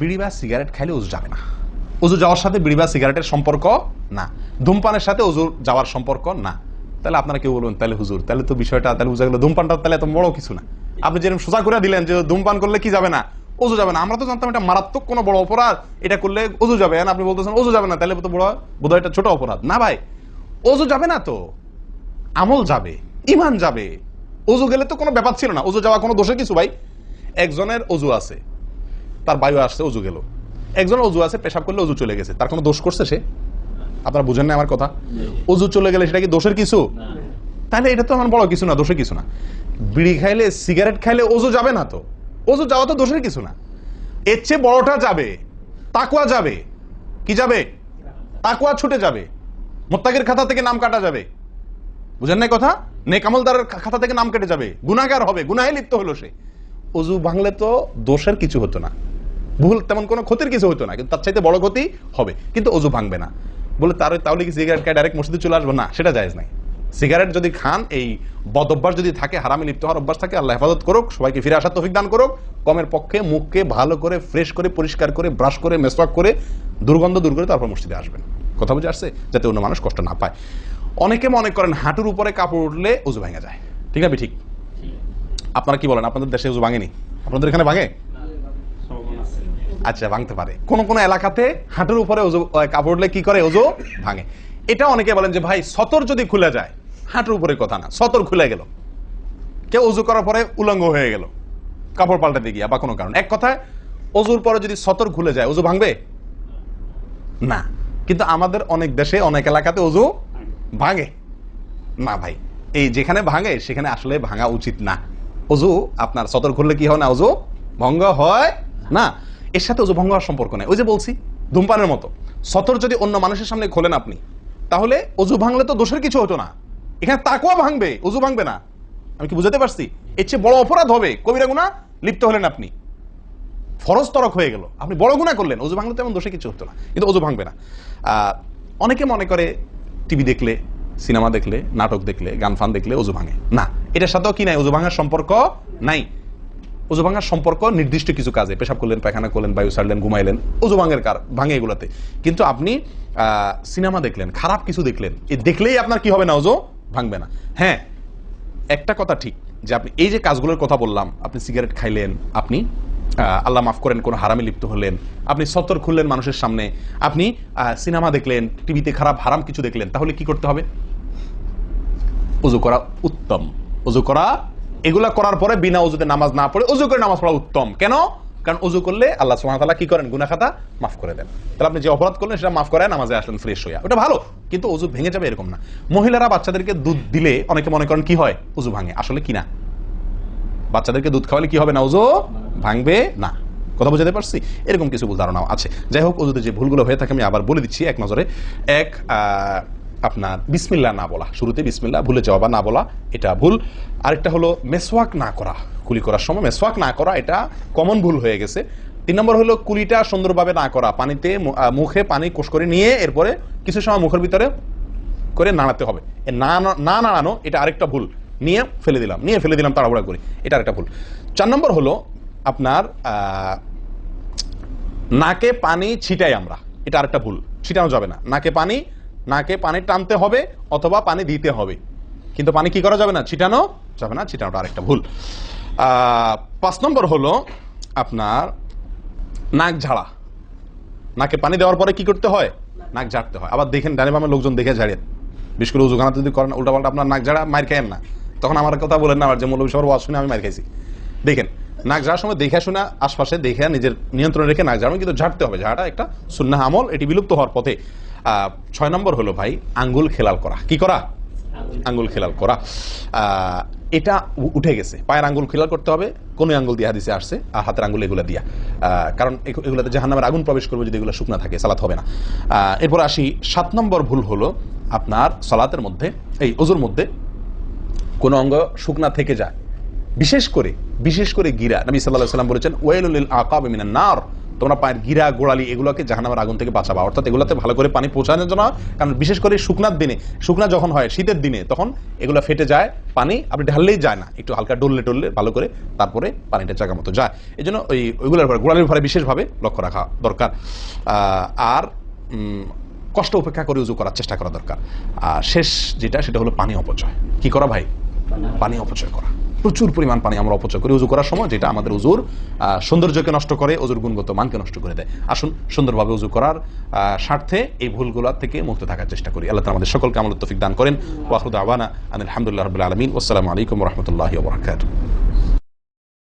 বিড়ি বা সিগারেট খাইলে অজু যাবে না। অজু যাওয়ার সাথে বিড়ি বা সিগারেটের সম্পর্ক না, ধূমপানের সাথে অজু যাওয়ার সম্পর্ক না। তাহলে আপনারা কেউ বলবেন তাহলে হুজুর, তাহলে তো বিষয়টা তাহলে বোঝা গেল ধূমপানটা তাহলে এত বড় কিছু না। আপনি যেরকম সোজা করে দিলেন যে ধূমপান করলে কি যাবে না, অজু যাবে না। আমরা তো জানতাম এটা মারাত্মক কোনো বড় অপরাধ, এটা করলে অজু যাবে। আপনি বলতেছেন অজু যাবে না, তাহলে তো বোধহয় এটা ছোট অপরাধ। না ভাই, অজু যাবে না তো আমল যাবে, ইমান যাবে। অজু গেলে তো কোনো ব্যাপার ছিল না, অজু যাওয়া কোনো দোষের কিছু ভাই। একজনের অজু আছে, তার বায়ু আসছে, অজু গেল। একজনের অজু আছে, পেশাব করলে অজু চলে গেছে, তার কোনো দোষ করছে সে? আপনারা বুঝেন না আমার কথা? অজু চলে গেলে সেটা কি দোষের কিছু? তাহলে এটা তো আমার বড় কিছু না, দোষের কিছু না। বিড়ি খাইলে, সিগারেট খাইলে অজু যাবে না তো, অজু যাওয়া তো দোষের কিছু না। এর চেয়ে বড়টা যাবে, তাকওয়া যাবে। কি যাবে? তাকওয়া ছুটে যাবে, মুত্তাকির খাতা থেকে নাম কাটা যাবে। বুঝেন না কথা? নেক আমলদারের খাতা থেকে নাম কেটে যাবে, গুনাহগার হবে, গুনাহে লিপ্ত হলো সে। অজু ভাঙলে তো দোষের কিছু হতো না, ভুল তেমন কোনো ক্ষতির কিছু হতো না, কিন্তু তার চাইতে বড় ক্ষতি হবে। কিন্তু অজু ভাঙবে না বলে তাহলে কি সিগারেট খায় ডাইরেক্ট মসজিদে চলে আসবো? না, সেটা জায়েজ নাই। সিগারেট যদি খান, এই বদ অভ্যাস যদি থাকে, হারামে লিপ্ত হওয়ার অভ্যাস থাকে, আল্লাহ হেফাজত করুক, সবাইকে ফিরে আসার তৌফিক দান করুক। কমের পক্ষে মুখকে ভালো করে ফ্রেশ করে, পরিষ্কার করে, ব্রাশ করে, মেসওয়াক করে, দুর্গন্ধ দূর করে তারপর মসজিদে আসবেন। কথা বুঝে আসছে? যাতে অন্য মানুষ কষ্ট না পায়। অনেকে মনে করেন হাঁটুর উপরে কাপড় উঠলে অজু ভাঙা যায়। ঠিক না? ঠিক। আপনারা কি বলেন? আপনাদের দেশে অজু ভাঙেনি? আপনাদের এখানে ভাঙে? আচ্ছা, ভাঙতে পারে। কোন কোন এলাকাতে হাঁটুর উপরে কাপড় উঠলে কি করে? অজু ভাঙে। এটা অনেকে বলেন যে ভাই সতর যদি খুলে যায়, হাঁটুর উপরে কথা না, সতর খুলে গেল, কেউ অজু করার পরে উলঙ্গ হয়ে গেল কাপড় পাল্টাতে গিয়া বা কোনো কারণ, এক কথায় অজুর পরে যদি সতর খুলে যায় অজু ভাঙবে না। কিন্তু আমাদের অনেক দেশে, অনেক এলাকাতে অজু ভাঙে না ভাই। এই যেখানে ভাঙে সেখানে আসলে ভাঙা উচিত না। অজু আপনার সতর খুললে কি হয় না? অজু ভঙ্গ হয় না। এর সাথে অজু ভঙ্গ হওয়ার সম্পর্ক নেই। ওই যে বলছি ধূমপানের মতো, সতর যদি অন্য মানুষের সামনে খোলেন আপনি, তাহলে অজু ভাঙলে তো দোষের কিছু হতো না। এখানে তাকওয়া ভাঙবে, অজু ভাঙবে না। আমি কি বুঝাতে পারছি? এর চেয়ে বড় অপরাধ হবে, কবিরা গুনাহ লিপ্ত হলেন আপনি, ফরজ তরক হয়ে গেল, আপনি বড় গুনাহ করলেন। অজু ভাঙলে তেমন দোষে কিছু হতো না, কিন্তু অজু ভাঙবে না। অনেকে মনে করে টিভি দেখলে, সিনেমা দেখলে, নাটক দেখলে, গান ফান দেখলে অজু ভাঙে না। এটার সাথেও কি নাই? অজু ভাঙার সম্পর্ক নাই। অজু ভাঙার সম্পর্ক নির্দিষ্ট কিছু কাজে, পেশাব করলেন, পায়খানা করলেন, বায়ু ছাড়লেন, ঘুমাইলেন, অজু ভাঙে এগুলাতে। কিন্তু আপনি সিনেমা দেখলেন, খারাপ কিছু দেখলেন, এই দেখলেই আপনার কি হবে না? অজু ভাঙবে না। হ্যাঁ, একটা কথা ঠিক যে আপনি এই যে কাজগুলোর কথা বললাম, আপনি সিগারেট খাইলেন, আপনি আল্লাহ মাফ করেন কোনো হারামে লিপ্ত হলেন, আপনি সতর খুললেন মানুষের সামনে, আপনি সিনেমা দেখলেন, টিভিতে খারাপ হারাম কিছু দেখলেন, তাহলে কি করতে হবে? অজু করা উত্তম। অজু করা, এগুলা করার পরে বিনা অজুতে নামাজ না পড়ে অজু করে নামাজ পড়া উত্তম। কেন? কারণ অজু করলে আল্লাহ সুবহানাহু ওয়া তাআলা কি করেন? গুনাহ খাতা মাফ করে দেন। তাহলে আপনি যে অপরাধ করলেন সেটা মাফ করে নামাজে আসলেন ফ্রেশ হইয়া, ওটা ভালো। কিন্তু অজু ভেঙে যাবে এরকম না। মহিলারা বাচ্চাদেরকে দুধ দিলে অনেকে মনে করেন কি হয়? অজু ভাঙে। আসলে কি না, বাচ্চাদেরকে দুধ খাওয়ালে কি হবে না? অজু ভাঙবে না। কথা বুঝাতে পারছি? এরকম কিছু ভুল ধারণাও আছে। যাই হোক, অজুতে যে ভুলগুলো হয়ে থাকে আমি আবার বলে দিচ্ছি এক নজরে। এক, আপনার বিসমিল্লাহ না বলা, শুরুতে বিসমিল্লাহ ভুলে যাওয়া বা না বলা, এটা ভুল। আরেকটা হলো মেসওয়াক না করা, কুলি করার সময় মেসওয়াক না করা, এটা কমন ভুল হয়ে গেছে। 3 নম্বর হলো কুলিটা সুন্দরভাবে না করা, পানিতে মুখে পানি কোষ করে নিয়ে এরপরে কিছু সময় মুখের ভিতরে করে নাড়াতে হবে। না নাড়ানো, এটা আরেকটা ভুল। নিয়ে ফেলে দিলাম তাড়াহুড়া করে, এটা আরেকটা ভুল। 4 নম্বর হলো আপনার নাকে পানি ছিটাই আমরা, এটা আরেকটা ভুল। ছিটানো যাবে না নাকে পানি টানতে হবে অথবা পানি দিতে হবে, কিন্তু পানি কি করা যাবে না? ছিটানো যাবে না, ছিটানোটা আরেকটা ভুল। 5 নম্বর হলো আপনার নাক ঝাড়া। নাকে পানি দেওয়ার পরে কি করতে হয়? নাক ঝাড়তে হয়। আবার দেখেন ডানে বামে লোকজন দেখে ঝাড়েন, বিশেষ করে উজুখানাতে যদি করেন উল্টাপাল্টা আপনার নাক ঝাড়া মার খায়েন না, তখন আমার কথা বলেন না আমার যে মৌলভী সবার ওয়াজ শুনে আমি মার খাইছি। দেখেন নাক ঝাড়ার সময় দেখে শোনা আশপাশে দেখে নিজের নিয়ন্ত্রণে রেখে নাক ঝাড়ানো, কিন্তু ঝাড়তে হবে। ঝাড়াটা একটা সুন্নাহ আমল, এটি বিলুপ্ত হওয়ার পথে। 6 নম্বর হলো ভাই আঙ্গুল খেলাল করা। কি করা? আঙ্গুল খেলাল করা। এটা উঠে গেছে, পায়ের আঙ্গুল খেলাল করতে হবে। কোন আঙ্গুল দিয়ে হাদিসে আসছে? আর হাতের আঙ্গুল এগুলো দিয়া, কারণ এগুলোতে জাহান্নামের আগুন প্রবেশ করবে যদি এগুলো শুকনা থাকে, সালাত হবে না। এরপর আসি 7 নম্বর ভুল হলো আপনার সালাতের মধ্যে, এই ওযুর মধ্যে কোন অঙ্গ শুকনা থেকে যায়, বিশেষ করে গিরা। নবী সাল্লাল্লাহু আলাইহি ওয়াসাল্লাম বলেছেন ওয়াইলুল লিল আকাবি মিনান নার, তোমরা পায়ের গিরা গোড়ালি এগুলোকে জাহান্নামের আগুন থেকে বাঁচাবা, অর্থাৎ এগুলোতে ভালো করে পানি পৌঁছানোর জন্য। কারণ বিশেষ করে শুকনার দিনে, শুকনা যখন হয় শীতের দিনে, তখন এগুলো ফেটে যায়, পানি আপনি ঢাললেই যায় না, একটু হালকা ডললে ভালো করে তারপরে পানিটা জায়গা মতো যায়। এই জন্য ওইগুলোর উপরে গোড়ালির উপরে বিশেষভাবে লক্ষ্য রাখা দরকার। আর কষ্ট উপেক্ষা করে উজু করার চেষ্টা করা দরকার। আর শেষ যেটা, সেটা হলো পানি অপচয়। কি করা ভাই? পানি অপচয় করা। প্রচুর পরিমাণ পানি আমরা অপচয় করি উজু করার সময়, যেটা আমাদের উজুর সৌন্দর্যকে নষ্ট করে, উজুর গুণগত মানকে নষ্ট করে দেয়। আসুন সুন্দরভাবে উজু করার স্বার্থে এই ভুলগুলো থেকে মুক্ত থাকার চেষ্টা করি। আল্লাহ তাআলা আমাদের সকলকে আমল তৌফিক দান করেন। ওয়া আখিরু দাওয়ানা আলহামদুলিল্লাহি রাব্বিল আলামিন। আসসালামু আলাইকুম ওয়া রাহমাতুল্লাহি ওয়া বারাকাতুহু।